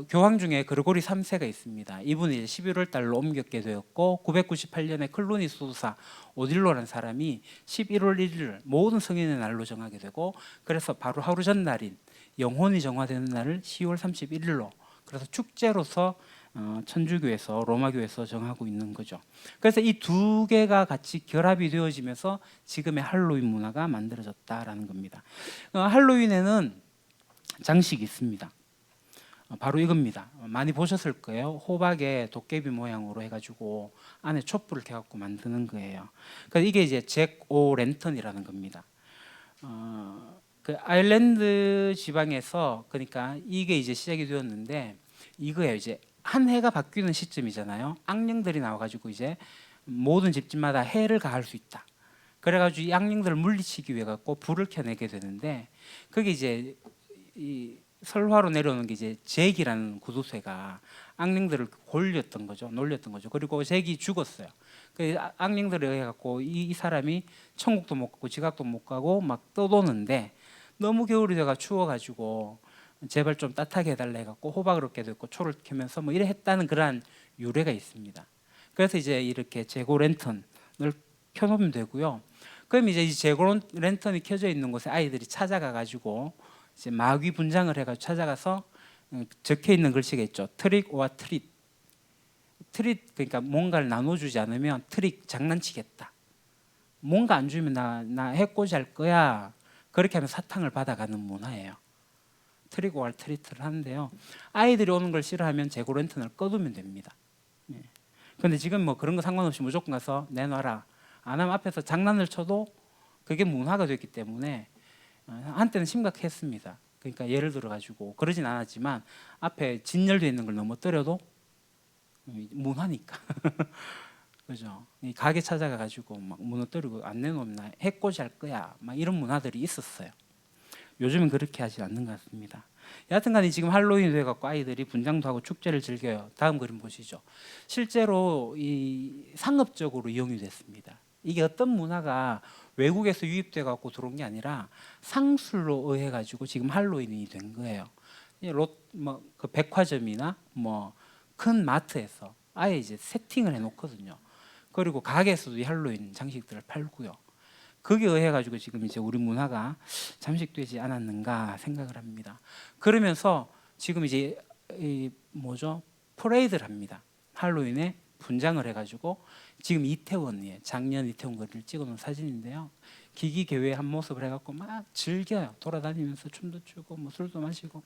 교황 중에 그르고리 3세가 있습니다. 이분이 이제 11월 달로 옮겼게 되었고 998년에 클루니 수도사 오딜로라는 사람이 11월 1일을 모든 성인의 날로 정하게 되고 그래서 바로 하루 전날인 영혼이 정화되는 날을 10월 31일로 그래서 축제로서 천주교에서 로마교에서 정하고 있는 거죠. 그래서 이 두 개가 같이 결합이 되어지면서 지금의 할로윈 문화가 만들어졌다라는 겁니다. 할로윈에는 장식이 있습니다. 바로 이겁니다. 많이 보셨을 거예요. 호박에 도깨비 모양으로 해가지고 안에 촛불을 켜갖고 만드는 거예요. 그래서 이게 이제 잭 오 랜턴이라는 겁니다. 그 아일랜드 지방에서 그러니까 이게 이제 시작이 되었는데 이거예요. 이제 한 해가 바뀌는 시점이잖아요. 악령들이 나와가지고 이제 모든 집집마다 해를 가할 수 있다. 그래가지고 이 악령들을 물리치기 위해 갖고 불을 켜내게 되는데 그게 이제 이 설화로 내려오는 게 이제 잭이라는 구두쇠가 악령들을 놀렸던 거죠. 그리고 잭이 죽었어요. 그 악령들에 의해 갖고 이 사람이 천국도 못 가고 지각도 못 가고 막 떠도는데 너무 겨울이 돼가 추워가지고 제발 좀 따뜻하게 해달라 해갖고 호박을 얻게 됐고 초를 켜면서 뭐 이래 했다는 그러한 유래가 있습니다. 그래서 이제 이렇게 제고 랜턴을 켜놓으면 되고요. 그럼 이제 이 제고 랜턴이 켜져 있는 곳에 아이들이 찾아가가지고 이제 마귀 분장을 해가지고 찾아가서 적혀 있는 글씨가 있죠. 트릭 오아 트릿. 트릿 그러니까 뭔가를 나눠주지 않으면 트릭 장난치겠다. 뭔가 안 주면 나 해코지 할 거야. 그렇게 하면 사탕을 받아가는 문화예요. 트릭 오아 트리트를 하는데요. 아이들이 오는 걸 싫어하면 제고 랜턴을 꺼두면 됩니다. 그런데 지금 뭐 그런 거 상관없이 무조건 가서 내놔라. 안 하면 앞에서 장난을 쳐도 그게 문화가 됐기 때문에 한때는 심각했습니다. 그러니까 예를 들어 가지고 그러진 않았지만 앞에 진열되어 있는 걸 넘어뜨려도 문화니까. 그죠? 이 가게 찾아가 가지고 막 무너뜨리고 안 내놓으면 해코지 할 거야. 막 이런 문화들이 있었어요. 요즘은 그렇게 하지 않는 것 같습니다. 여하튼간에 지금 할로윈 돼 갖고 아이들이 분장도 하고 축제를 즐겨요. 다음 그림 보시죠. 실제로 이 상업적으로 이용이 됐습니다. 이게 어떤 문화가 외국에서 유입돼 갖고 들어온 게 아니라 상술로 의해 가지고 지금 할로윈이 된 거예요. 뭐그 백화점이나 뭐 큰 마트에서 아예 이제 세팅을 해 놓거든요. 그리고 가게에서도 이 할로윈 장식들을 팔고요. 거기에 의해 가지고 지금 이제 우리 문화가 잠식되지 않았는가 생각을 합니다. 그러면서 지금 이제 이 뭐죠? 퍼레이드를 합니다. 할로윈에 분장을 해가지고 지금 이태원이에요. 작년 이태원 거리를 찍어놓은 사진인데요. 기기개회한 모습을 해갖고 막 즐겨요. 돌아다니면서 춤도 추고 뭐 술도 마시고.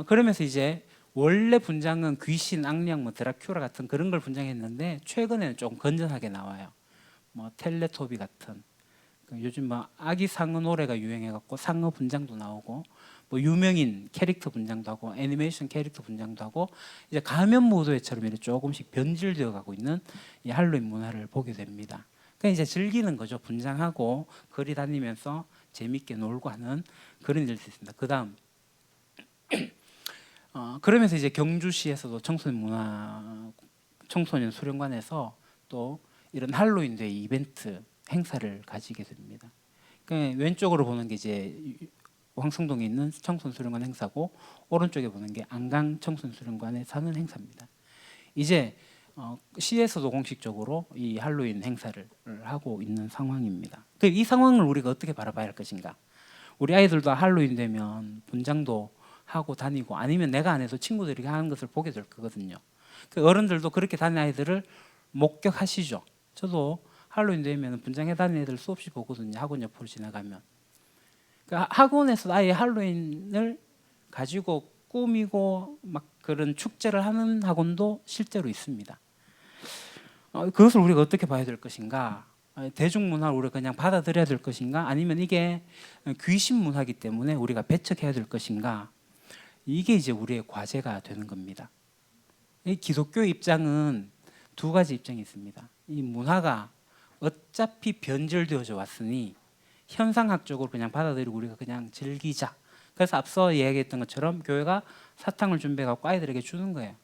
그러면서 이제 원래 분장은 귀신, 악령, 뭐 드라큘라 같은 그런 걸 분장했는데 최근에는 조금 건전하게 나와요. 뭐 텔레토비 같은. 요즘 뭐 아기 상어 노래가 유행해갖고 상어 분장도 나오고 뭐 유명인 캐릭터 분장도 하고 애니메이션 캐릭터 분장도 하고 이제 가면 무도회처럼 이렇게 조금씩 변질되어 가고 있는 이 할로윈 문화를 보게 됩니다. 그러니까 이제 즐기는 거죠. 분장하고 거리 다니면서 재밌게 놀고 하는 그런 일들이 있습니다. 그 다음 그러면서 이제 경주시에서도 청소년 수련관에서 또 이런 할로윈 데이 이벤트 행사를 가지게 됩니다. 그러니까 왼쪽으로 보는 게 이제 황성동에 있는 청소년 수련관 행사고 오른쪽에 보는 게 안강 청소년 수련관에 사는 행사입니다. 이제 시에서도 공식적으로 이 할로윈 행사를 하고 있는 상황입니다. 이 상황을 우리가 어떻게 바라봐야 할 것인가? 우리 아이들도 할로윈 되면 분장도 하고 다니고 아니면 내가 안 해도 친구들이 하는 것을 보게 될 거거든요. 어른들도 그렇게 다니는 아이들을 목격하시죠. 저도 할로윈 되면 분장해 다니는 애들 수없이 보거든요. 학원 옆으로 지나가면. 그러니까 학원에서 아예 할로윈을 가지고 꾸미고 막 그런 축제를 하는 학원도 실제로 있습니다. 그것을 우리가 어떻게 봐야 될 것인가? 대중문화를 우리가 그냥 받아들여야 될 것인가? 아니면 이게 귀신 문화이기 때문에 우리가 배척해야 될 것인가? 이게 이제 우리의 과제가 되는 겁니다. 이 기독교 입장은 두 가지 입장이 있습니다. 이 문화가 어차피 변질되어져 왔으니 현상학적으로 그냥 받아들이고 우리가 그냥 즐기자. 그래서 앞서 이야기했던 것처럼 교회가 사탕을 준비해갖고 아이들에게 주는 거예요.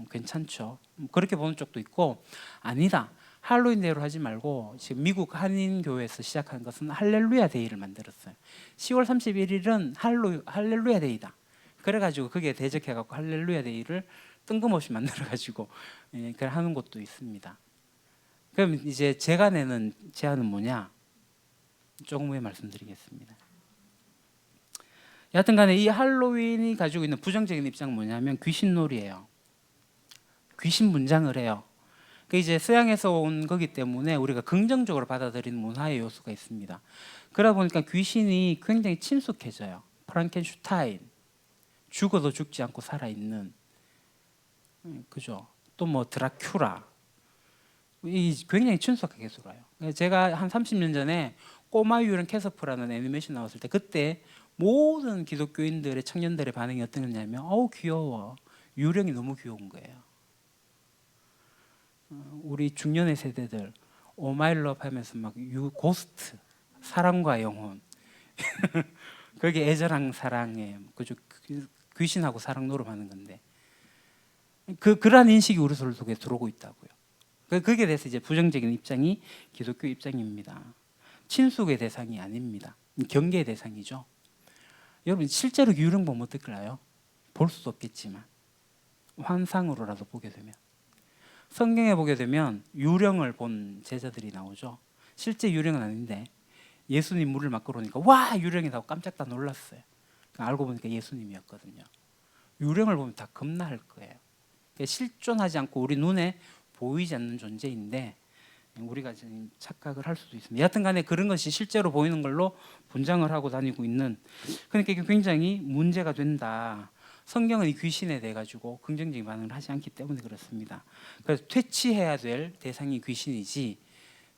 괜찮죠. 그렇게 보는 쪽도 있고 아니다. 할로윈 데이로 하지 말고 지금 미국 한인교회에서 시작한 것은 할렐루야 데이를 만들었어요. 10월 31일은 할렐루야 데이다. 그래가지고 그게 대적해갖고 할렐루야 데이를 뜬금없이 만들어가지고 하는 곳도 있습니다. 그럼 이제 제가 내는 제안은 뭐냐? 조금 후에 말씀드리겠습니다. 여하튼간에 이 할로윈이 가지고 있는 부정적인 입장은 뭐냐면 귀신놀이예요. 귀신 분장을 해요. 그 이제 서양에서 온 거기 때문에 우리가 긍정적으로 받아들이는 문화의 요소가 있습니다. 그러다 보니까 귀신이 굉장히 친숙해져요. 프랑켄슈타인, 죽어도 죽지 않고 살아 있는, 그죠? 또 뭐 드라큘라, 이 굉장히 친숙하게 들어요. 제가 한 30년 전에 꼬마 유령 캐서프라는 애니메이션 나왔을 때 그때 모든 기독교인들의 청년들의 반응이 어떤 거냐면 어우 귀여워, 유령이 너무 귀여운 거예요. 우리 중년의 세대들 오마이러브 하면서 막 고스트, 사랑과 영혼 그게 애절한 사랑에 그죠? 귀신하고 사랑 노름하는 건데 그러한 인식이 우리 속에 들어오고 있다고요. 거기에 대해서 이제 부정적인 입장이 기독교 입장입니다. 친숙의 대상이 아닙니다. 경계의 대상이죠. 여러분 실제로 유령 보면 어떨까요? 볼 수도 없겠지만 환상으로라도 보게 되면 성경에 보게 되면 유령을 본 제자들이 나오죠. 실제 유령은 아닌데 예수님 물을 막 끌어오니까 와 유령이라고 깜짝 다 놀랐어요. 알고 보니까 예수님이었거든요. 유령을 보면 다 겁나할 거예요. 실존하지 않고 우리 눈에 보이지 않는 존재인데 우리가 지금 착각을 할 수도 있습니다. 여하튼간에 그런 것이 실제로 보이는 걸로 분장을 하고 다니고 있는, 그러니까 이게 굉장히 문제가 된다. 성경은 이 귀신에 대해 가지고 긍정적인 반응을 하지 않기 때문에 그렇습니다. 그래서 퇴치해야 될 대상이 귀신이지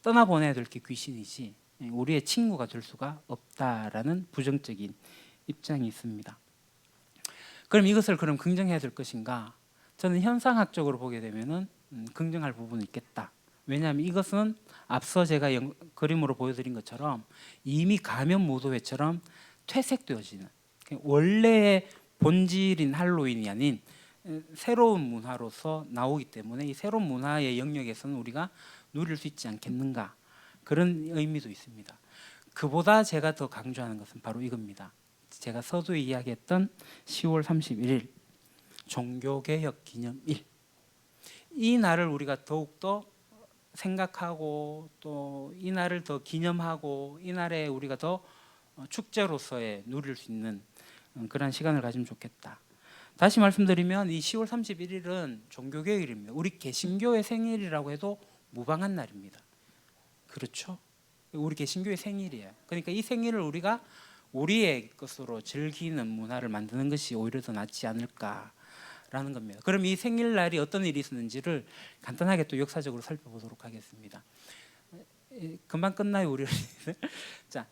떠나보내야 될 게 귀신이지 우리의 친구가 될 수가 없다라는 부정적인 입장이 있습니다. 그럼 이것을 긍정해야 될 것인가? 저는 현상학적으로 보게 되면은 긍정할 부분이 있겠다. 왜냐하면 이것은 앞서 제가 그림으로 보여드린 것처럼 이미 가면 무도회처럼 퇴색되어지는 원래의 본질인 할로윈이 아닌 새로운 문화로서 나오기 때문에 이 새로운 문화의 영역에서는 우리가 누릴 수 있지 않겠는가, 그런 의미도 있습니다. 그보다 제가 더 강조하는 것은 바로 이겁니다. 제가 서두에 이야기했던 10월 31일 종교개혁 기념일, 이 날을 우리가 더욱더 생각하고 또 이 날을 더 기념하고 이 날에 우리가 더 축제로서의 누릴 수 있는 그런 시간을 가지면 좋겠다. 다시 말씀드리면 이 10월 31일은 종교개혁일입니다. 우리 개신교의 생일이라고 해도 무방한 날입니다. 그렇죠? 우리 개신교의 생일이에요. 그러니까 이 생일을 우리가 우리의 것으로 즐기는 문화를 만드는 것이 오히려 더 낫지 않을까라는 겁니다. 그럼 이 생일날이 어떤 일이 있었는지를 간단하게 또 역사적으로 살펴보도록 하겠습니다. 금방 끝나요, 우리 어린이들. 자,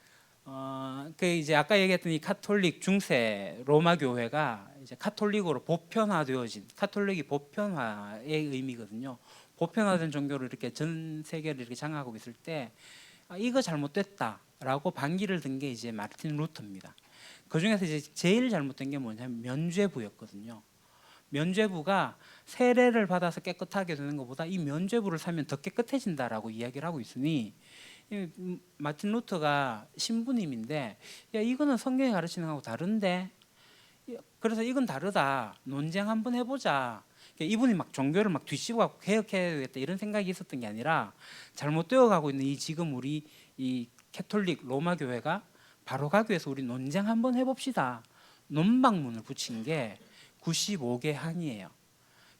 그 이제 아까 얘기했던 이 카톨릭 중세 로마 교회가 이제 카톨릭으로 보편화되어진, 카톨릭이 보편화의 의미거든요. 보편화된 종교를 이렇게 전 세계를 이렇게 장악하고 있을 때 이거 잘못됐다라고 반기를 든 게 이제 마르틴 루터입니다. 그 중에서 이제 제일 잘못된 게 뭐냐면 면죄부였거든요. 면죄부가 세례를 받아서 깨끗하게 되는 것보다 이 면죄부를 사면 더 깨끗해진다라고 이야기를 하고 있으니, 마틴 루터가 신부님인데 야 이거는 성경이 가르치는 거하고 다른데, 그래서 이건 다르다, 논쟁 한번 해보자. 이분이 막 종교를 막 뒤집어 개혁해야 되겠다 이런 생각이 있었던 게 아니라, 잘못되어 가고 있는 이 지금 우리 이 캐톨릭 로마 교회가 바로 가기 위해서 우리 논쟁 한번 해봅시다. 논방문을 붙인 게 95개 항이에요.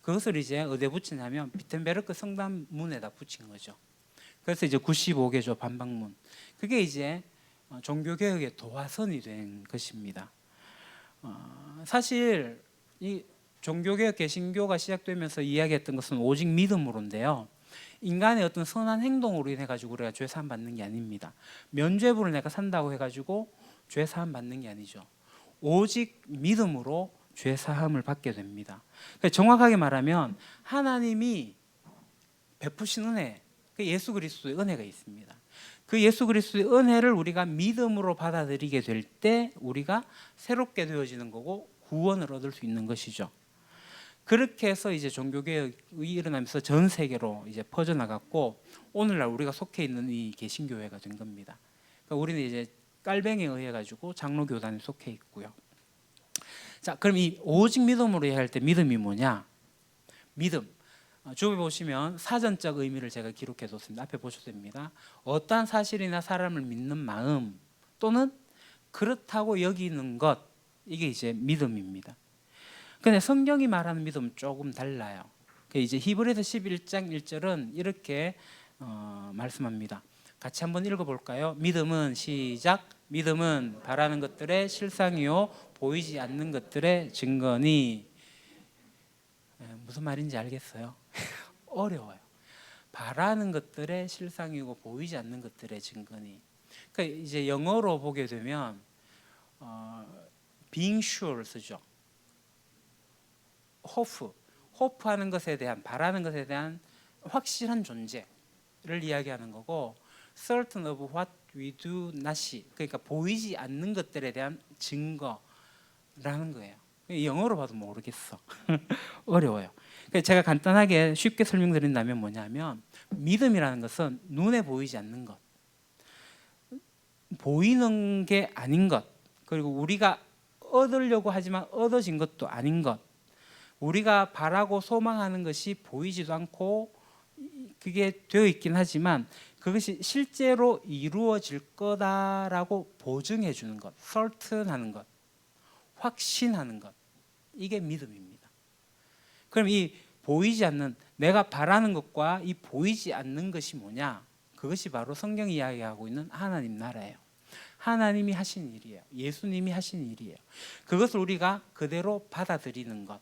그것을 이제 어디에 붙이냐면 비텐베르크 성당문에다 붙인 거죠. 그래서 이제 95개조 반박문, 그게 이제 종교개혁의 도화선이 된 것입니다. 사실 이 종교개혁 개신교가 시작되면서 이야기했던 것은 오직 믿음으로인데요, 인간의 어떤 선한 행동으로 인해 가지고 우리가 죄 사함 받는 게 아닙니다. 면죄부를 내가 산다고 해가지고 죄 사함 받는 게 아니죠. 오직 믿음으로 죄 사함을 받게 됩니다. 정확하게 말하면 하나님이 베푸신 은혜, 그 예수 그리스도의 은혜가 있습니다. 그 예수 그리스도의 은혜를 우리가 믿음으로 받아들이게 될 때 우리가 새롭게 되어지는 거고 구원을 얻을 수 있는 것이죠. 그렇게 해서 이제 종교개혁이 일어나면서 전 세계로 이제 퍼져나갔고 오늘날 우리가 속해 있는 이 개신교회가 된 겁니다. 그러니까 우리는 이제 깔뱅이에 의해 가지고 장로교단에 속해 있고요. 자, 그럼 이 오직 믿음으로 이해할 때 믿음이 뭐냐? 믿음. 주변에 보시면 사전적 의미를 제가 기록해 뒀습니다. 앞에 보셔도 됩니다. 어떠한 사실이나 사람을 믿는 마음 또는 그렇다고 여기는 것, 이게 이제 믿음입니다. 근데 성경이 말하는 믿음은 조금 달라요. 이제 히브리서 11장 1절은 이렇게 말씀합니다. 같이 한번 읽어볼까요? 믿음은 시작. 믿음은 바라는 것들의 실상이요 보이지 않는 것들의 증거니. 무슨 말인지 알겠어요? 어려워요. 바라는 것들의 실상이고 보이지 않는 것들의 증거니. 그러니까 이제 영어로 보게 되면 being sure를 쓰죠. 호프하는 것에 대한, 바라는 것에 대한 확실한 존재를 이야기하는 거고, certain of what we do not이, 그러니까 보이지 않는 것들에 대한 증거라는 거예요. 영어로 봐도 모르겠어. 어려워요. 제가 간단하게 쉽게 설명드린다면 뭐냐면, 믿음이라는 것은 눈에 보이지 않는 것, 보이는 게 아닌 것, 그리고 우리가 얻으려고 하지만 얻어진 것도 아닌 것, 우리가 바라고 소망하는 것이 보이지도 않고 그게 되어 있긴 하지만 그것이 실제로 이루어질 거다라고 보증해 주는 것, certain하는 것, 확신하는 것, 이게 믿음입니다. 그럼 이 보이지 않는, 내가 바라는 것과 이 보이지 않는 것이 뭐냐? 그것이 바로 성경이 이야기하고 있는 하나님 나라예요. 하나님이 하신 일이에요. 예수님이 하신 일이에요. 그것을 우리가 그대로 받아들이는 것.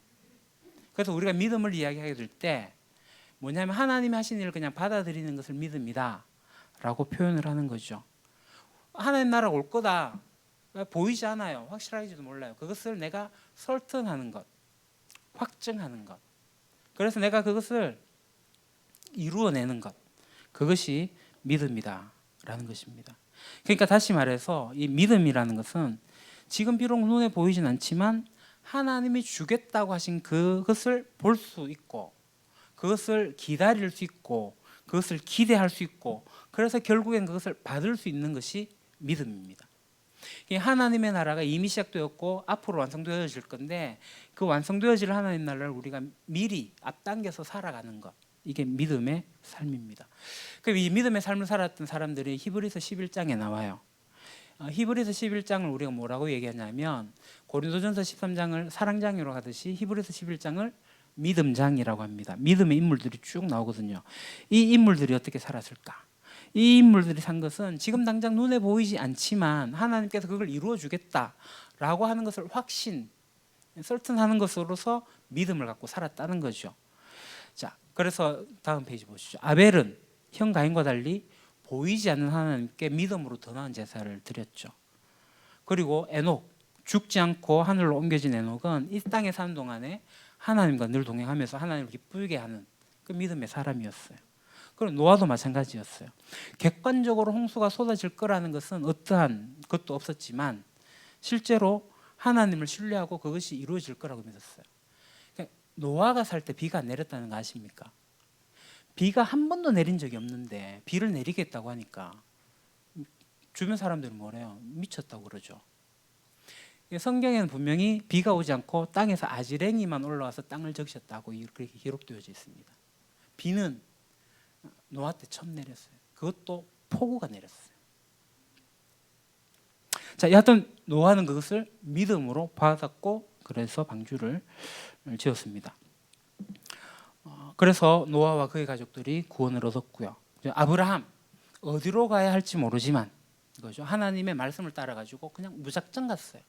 그래서 우리가 믿음을 이야기하게 될 때 뭐냐면 하나님이 하신 일을 그냥 받아들이는 것을 믿음이다 라고 표현을 하는 거죠. 하나님 나라가 올 거다, 보이지 않아요, 확실하지도 몰라요. 그것을 내가 설득하는 것, 확증하는 것, 그래서 내가 그것을 이루어내는 것, 그것이 믿음이다라는 것입니다. 그러니까 다시 말해서 이 믿음이라는 것은 지금 비록 눈에 보이진 않지만 하나님이 주겠다고 하신 그것을 볼 수 있고, 그것을 기다릴 수 있고, 그것을 기대할 수 있고, 그래서 결국엔 그것을 받을 수 있는 것이 믿음입니다. 하나님의 나라가 이미 시작되었고 앞으로 완성되어질 건데, 그 완성되어질 하나님 나라를 우리가 미리 앞당겨서 살아가는 것, 이게 믿음의 삶입니다. 이 믿음의 삶을 살았던 사람들이 히브리서 11장에 나와요. 히브리서 11장을 우리가 뭐라고 얘기하냐면, 고린도전서 13장을 사랑장으로 하듯이 히브리서 11장을 믿음장이라고 합니다. 믿음의 인물들이 쭉 나오거든요. 이 인물들이 어떻게 살았을까? 이 인물들이 산 것은 지금 당장 눈에 보이지 않지만 하나님께서 그걸 이루어 주겠다라고 하는 것을 설득하는 것으로서 믿음을 갖고 살았다는 거죠. 자, 그래서 다음 페이지 보시죠. 아벨은 형 가인과 달리 보이지 않는 하나님께 믿음으로 더 나은 제사를 드렸죠. 그리고 에녹, 죽지 않고 하늘로 옮겨진 에녹은 이 땅에 사는 동안에 하나님과 늘 동행하면서 하나님을 기쁘게 하는 그 믿음의 사람이었어요. 그리고 노아도 마찬가지였어요. 객관적으로 홍수가 쏟아질 거라는 것은 어떠한 것도 없었지만 실제로 하나님을 신뢰하고 그것이 이루어질 거라고 믿었어요. 그러니까 노아가 살 때 비가 안 내렸다는 거 아십니까? 비가 한 번도 내린 적이 없는데 비를 내리겠다고 하니까 주변 사람들은 뭐래요? 미쳤다고 그러죠. 성경에는 분명히 비가 오지 않고 땅에서 아지랭이만 올라와서 땅을 적셨다고 그렇게 기록되어져 있습니다. 비는 노아 때 처음 내렸어요. 그것도 폭우가 내렸어요. 자, 여하튼 노아는 그것을 믿음으로 받았고 그래서 방주를 지었습니다. 그래서 노아와 그의 가족들이 구원을 얻었고요. 아브라함 어디로 가야 할지 모르지만 그거죠. 하나님의 말씀을 따라 가지고 그냥 무작정 갔어요.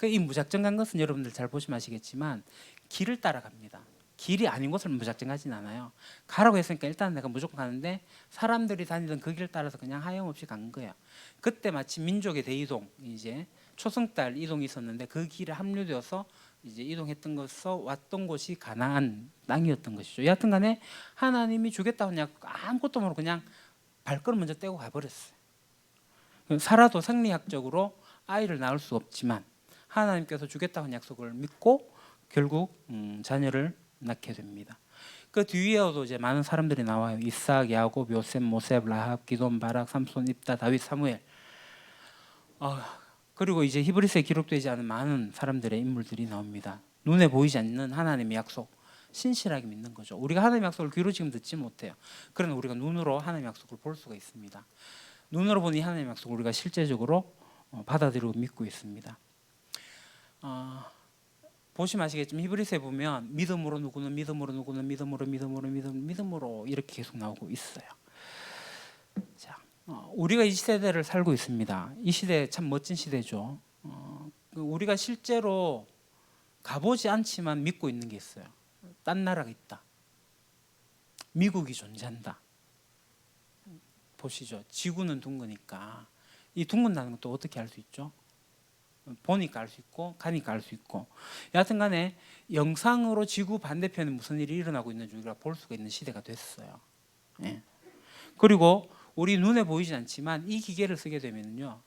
이 무작정 간 것은 여러분들 잘 보시면 아시겠지만 길을 따라갑니다. 길이 아닌 곳을 무작정 가진 않아요. 가라고 했으니까 일단 내가 무조건 가는데 사람들이 다니던 그 길을 따라서 그냥 하염없이 간 거예요. 그때 마침 민족의 대이동, 이제 초승달 이동이 있었는데 그 길에 합류되어서 이제 이동했던 것서 왔던 곳이 가나안 땅이었던 것이죠. 여하튼간에 하나님이 주겠다고 그냥 아무것도 모르고 그냥 발걸음 먼저 떼고 가버렸어요. 살아도 생리학적으로 아이를 낳을 수 없지만 하나님께서 주겠다는 약속을 믿고 결국 자녀를 낳게 됩니다. 그 뒤에도 이제 많은 사람들이 나와요. 이삭, 야곱, 요셉, 모셉, 라합, 기돈, 바락, 삼손, 입다, 다윗, 사무엘. 그리고 이제 히브리서에 기록되지 않은 많은 사람들의 인물들이 나옵니다. 눈에 보이지 않는 하나님의 약속, 신실하게 믿는 거죠. 우리가 하나님의 약속을 귀로 지금 듣지 못해요. 그러나 우리가 눈으로 하나님의 약속을 볼 수가 있습니다. 눈으로 보니 하나님의 약속을 우리가 실제적으로 받아들이고 믿고 있습니다. 보시면 아시겠지만 히브리서에 보면 믿음으로 누구는 믿음으로 누구는 믿음으로 이렇게 계속 나오고 있어요. 자, 우리가 이 시대를 살고 있습니다. 이 시대 참 멋진 시대죠. 우리가 실제로 가보지 않지만 믿고 있는 게 있어요. 딴 나라가 있다. 미국이 존재한다. 보시죠. 지구는 둥그니까 이 둥근다는 것도 어떻게 알 수 있죠? 보니까 알 수 있고 가니까 알 수 있고, 여하튼간에 영상으로 지구 반대편에 무슨 일이 일어나고 있는지 우리가 볼 수가 있는 시대가 됐어요. 예. 그리고 우리 눈에 보이지 않지만 이 기계를 쓰게 되면요,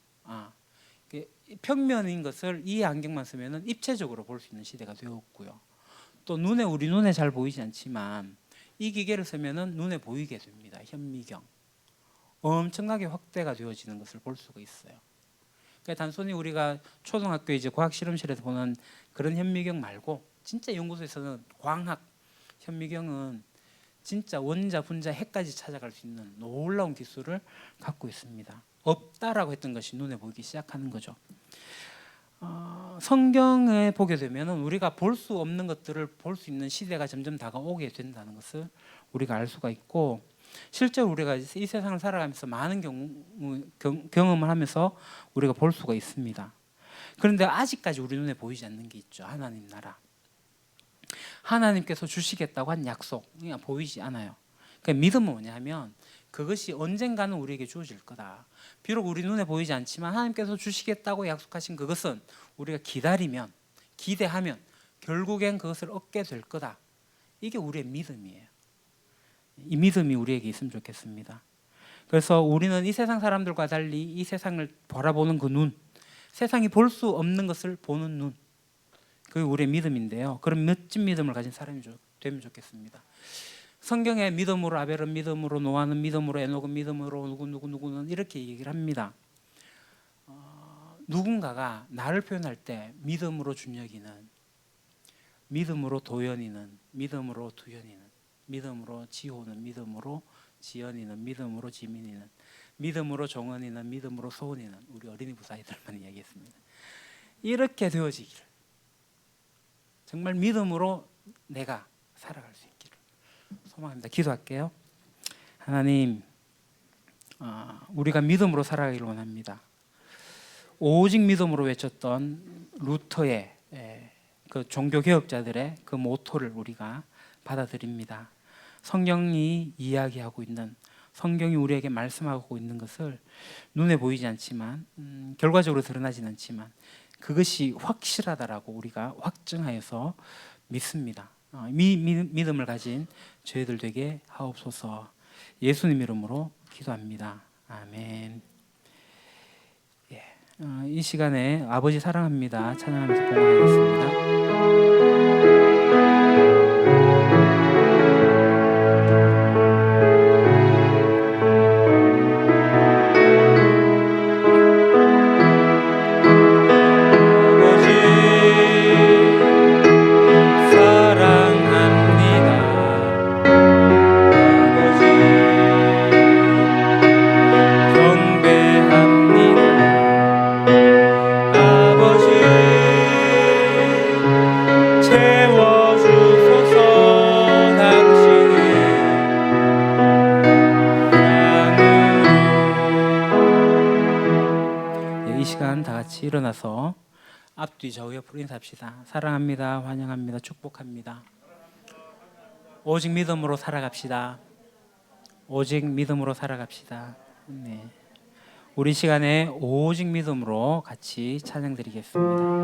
평면인 것을 이 안경만 쓰면은 입체적으로 볼 수 있는 시대가 되었고요. 또 우리 눈에 잘 보이지 않지만 이 기계를 쓰면은 눈에 보이게 됩니다. 현미경. 엄청나게 확대가 되어지는 것을 볼 수가 있어요. 그러니까 단순히 우리가 초등학교 이제 과학 실험실에서 보는 그런 현미경 말고 진짜 연구소에서는 광학 현미경은 진짜 원자, 분자, 핵까지 찾아갈 수 있는 놀라운 기술을 갖고 있습니다. 없다라고 했던 것이 눈에 보이기 시작하는 거죠. 성경에 보게 되면 우리가 볼 수 없는 것들을 볼 수 있는 시대가 점점 다가오게 된다는 것을 우리가 알 수가 있고, 실제로 우리가 이 세상을 살아가면서 많은 경험을 하면서 우리가 볼 수가 있습니다. 그런데 아직까지 우리 눈에 보이지 않는 게 있죠. 하나님 나라. 하나님께서 주시겠다고 한 약속, 그냥 보이지 않아요. 그러니까 믿음은 뭐냐면 그것이 언젠가는 우리에게 주어질 거다. 비록 우리 눈에 보이지 않지만 하나님께서 주시겠다고 약속하신 그것은 우리가 기다리면, 기대하면 결국엔 그것을 얻게 될 거다. 이게 우리의 믿음이에요. 이 믿음이 우리에게 있으면 좋겠습니다. 그래서 우리는 이 세상 사람들과 달리 이 세상을 바라보는 그 눈, 세상이 볼 수 없는 것을 보는 눈, 그게 우리의 믿음인데요. 그런 멋진 믿음을 가진 사람이 되면 좋겠습니다. 성경에 믿음으로 아벨은 믿음으로, 노아는 믿음으로, 에녹은 믿음으로, 누구는 이렇게 얘기를 합니다. 누군가가 나를 표현할 때 믿음으로 준혁이는, 믿음으로 도연이는, 믿음으로 두연이는, 믿음으로 지호는, 믿음으로 지연이는, 믿음으로 지민이는, 믿음으로 정은이는, 믿음으로 소은이는, 우리 어린이 부사이들만 이야기했습니다. 이렇게 되어지기를, 정말 믿음으로 내가 살아갈 수 있기를 소망합니다. 기도할게요. 하나님, 우리가 믿음으로 살아가기를 원합니다. 오직 믿음으로 외쳤던 루터의 그 종교개혁자들의 그 모토를 우리가 받아들입니다. 성경이 이야기하고 있는, 성경이 우리에게 말씀하고 있는 것을 눈에 보이지 않지만 결과적으로 드러나지는 않지만 그것이 확실하다라고 우리가 확증하여서 믿습니다. 믿음을 가진 저희들 되게 하옵소서. 예수님 이름으로 기도합니다. 아멘. 이 시간에 아버지 사랑합니다 찬양하면서 봉헌하겠습니다. 일어나서 앞뒤 좌우 옆으로 인사합시다. 사랑합니다. 환영합니다. 축복합니다. 오직 믿음으로 살아갑시다. 오직 믿음으로 살아갑시다. 네. 우리 시간에 오직 믿음으로 같이 찬양드리겠습니다.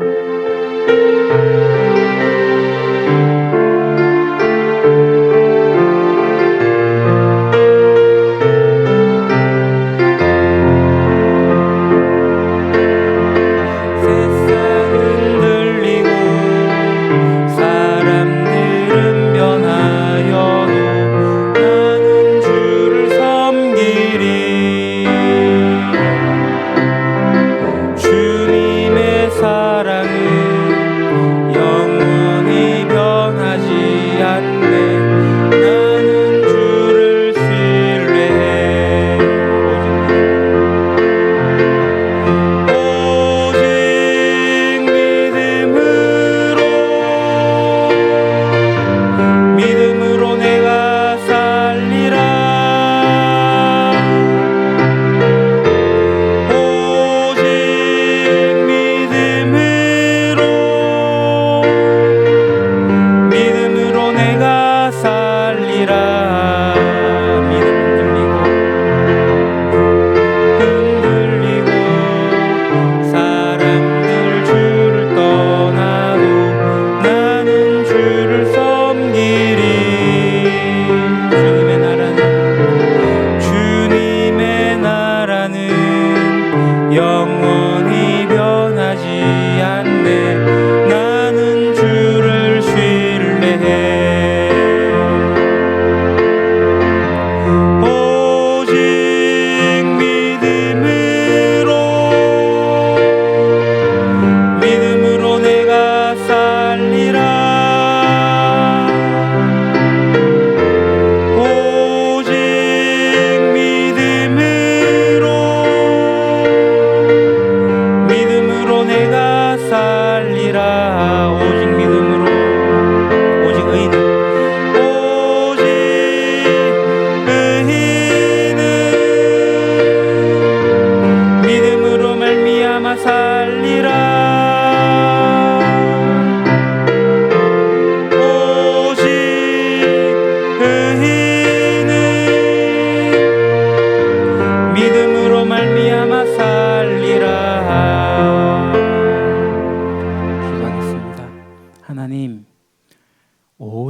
주님의 사랑은 영원히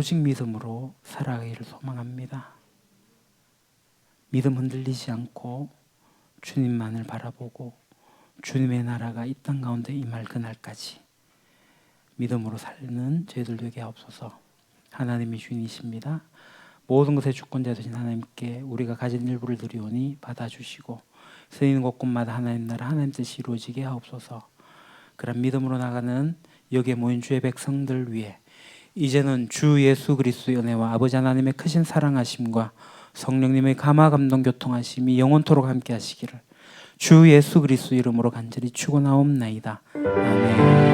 오직 믿음으로 살아가기를 소망합니다. 믿음 흔들리지 않고 주님만을 바라보고 주님의 나라가 이 땅 가운데 임할 그날까지 믿음으로 사는 저희들 되게 하옵소서. 하나님이 주인이십니다. 모든 것의 주권자 되신 하나님께 우리가 가진 일부를 드리오니 받아주시고 쓰이는 곳곳마다 하나님 나라 하나님 뜻이 이루어지게 하옵소서. 그런 믿음으로 나가는 여기에 모인 주의 백성들 위해 이제는 주 예수 그리스도의 은혜와 아버지 하나님의 크신 사랑하심과 성령님의 감화 감동 교통하심이 영원토록 함께 하시기를 주 예수 그리스도 이름으로 간절히 축원하옵나이다. 아멘.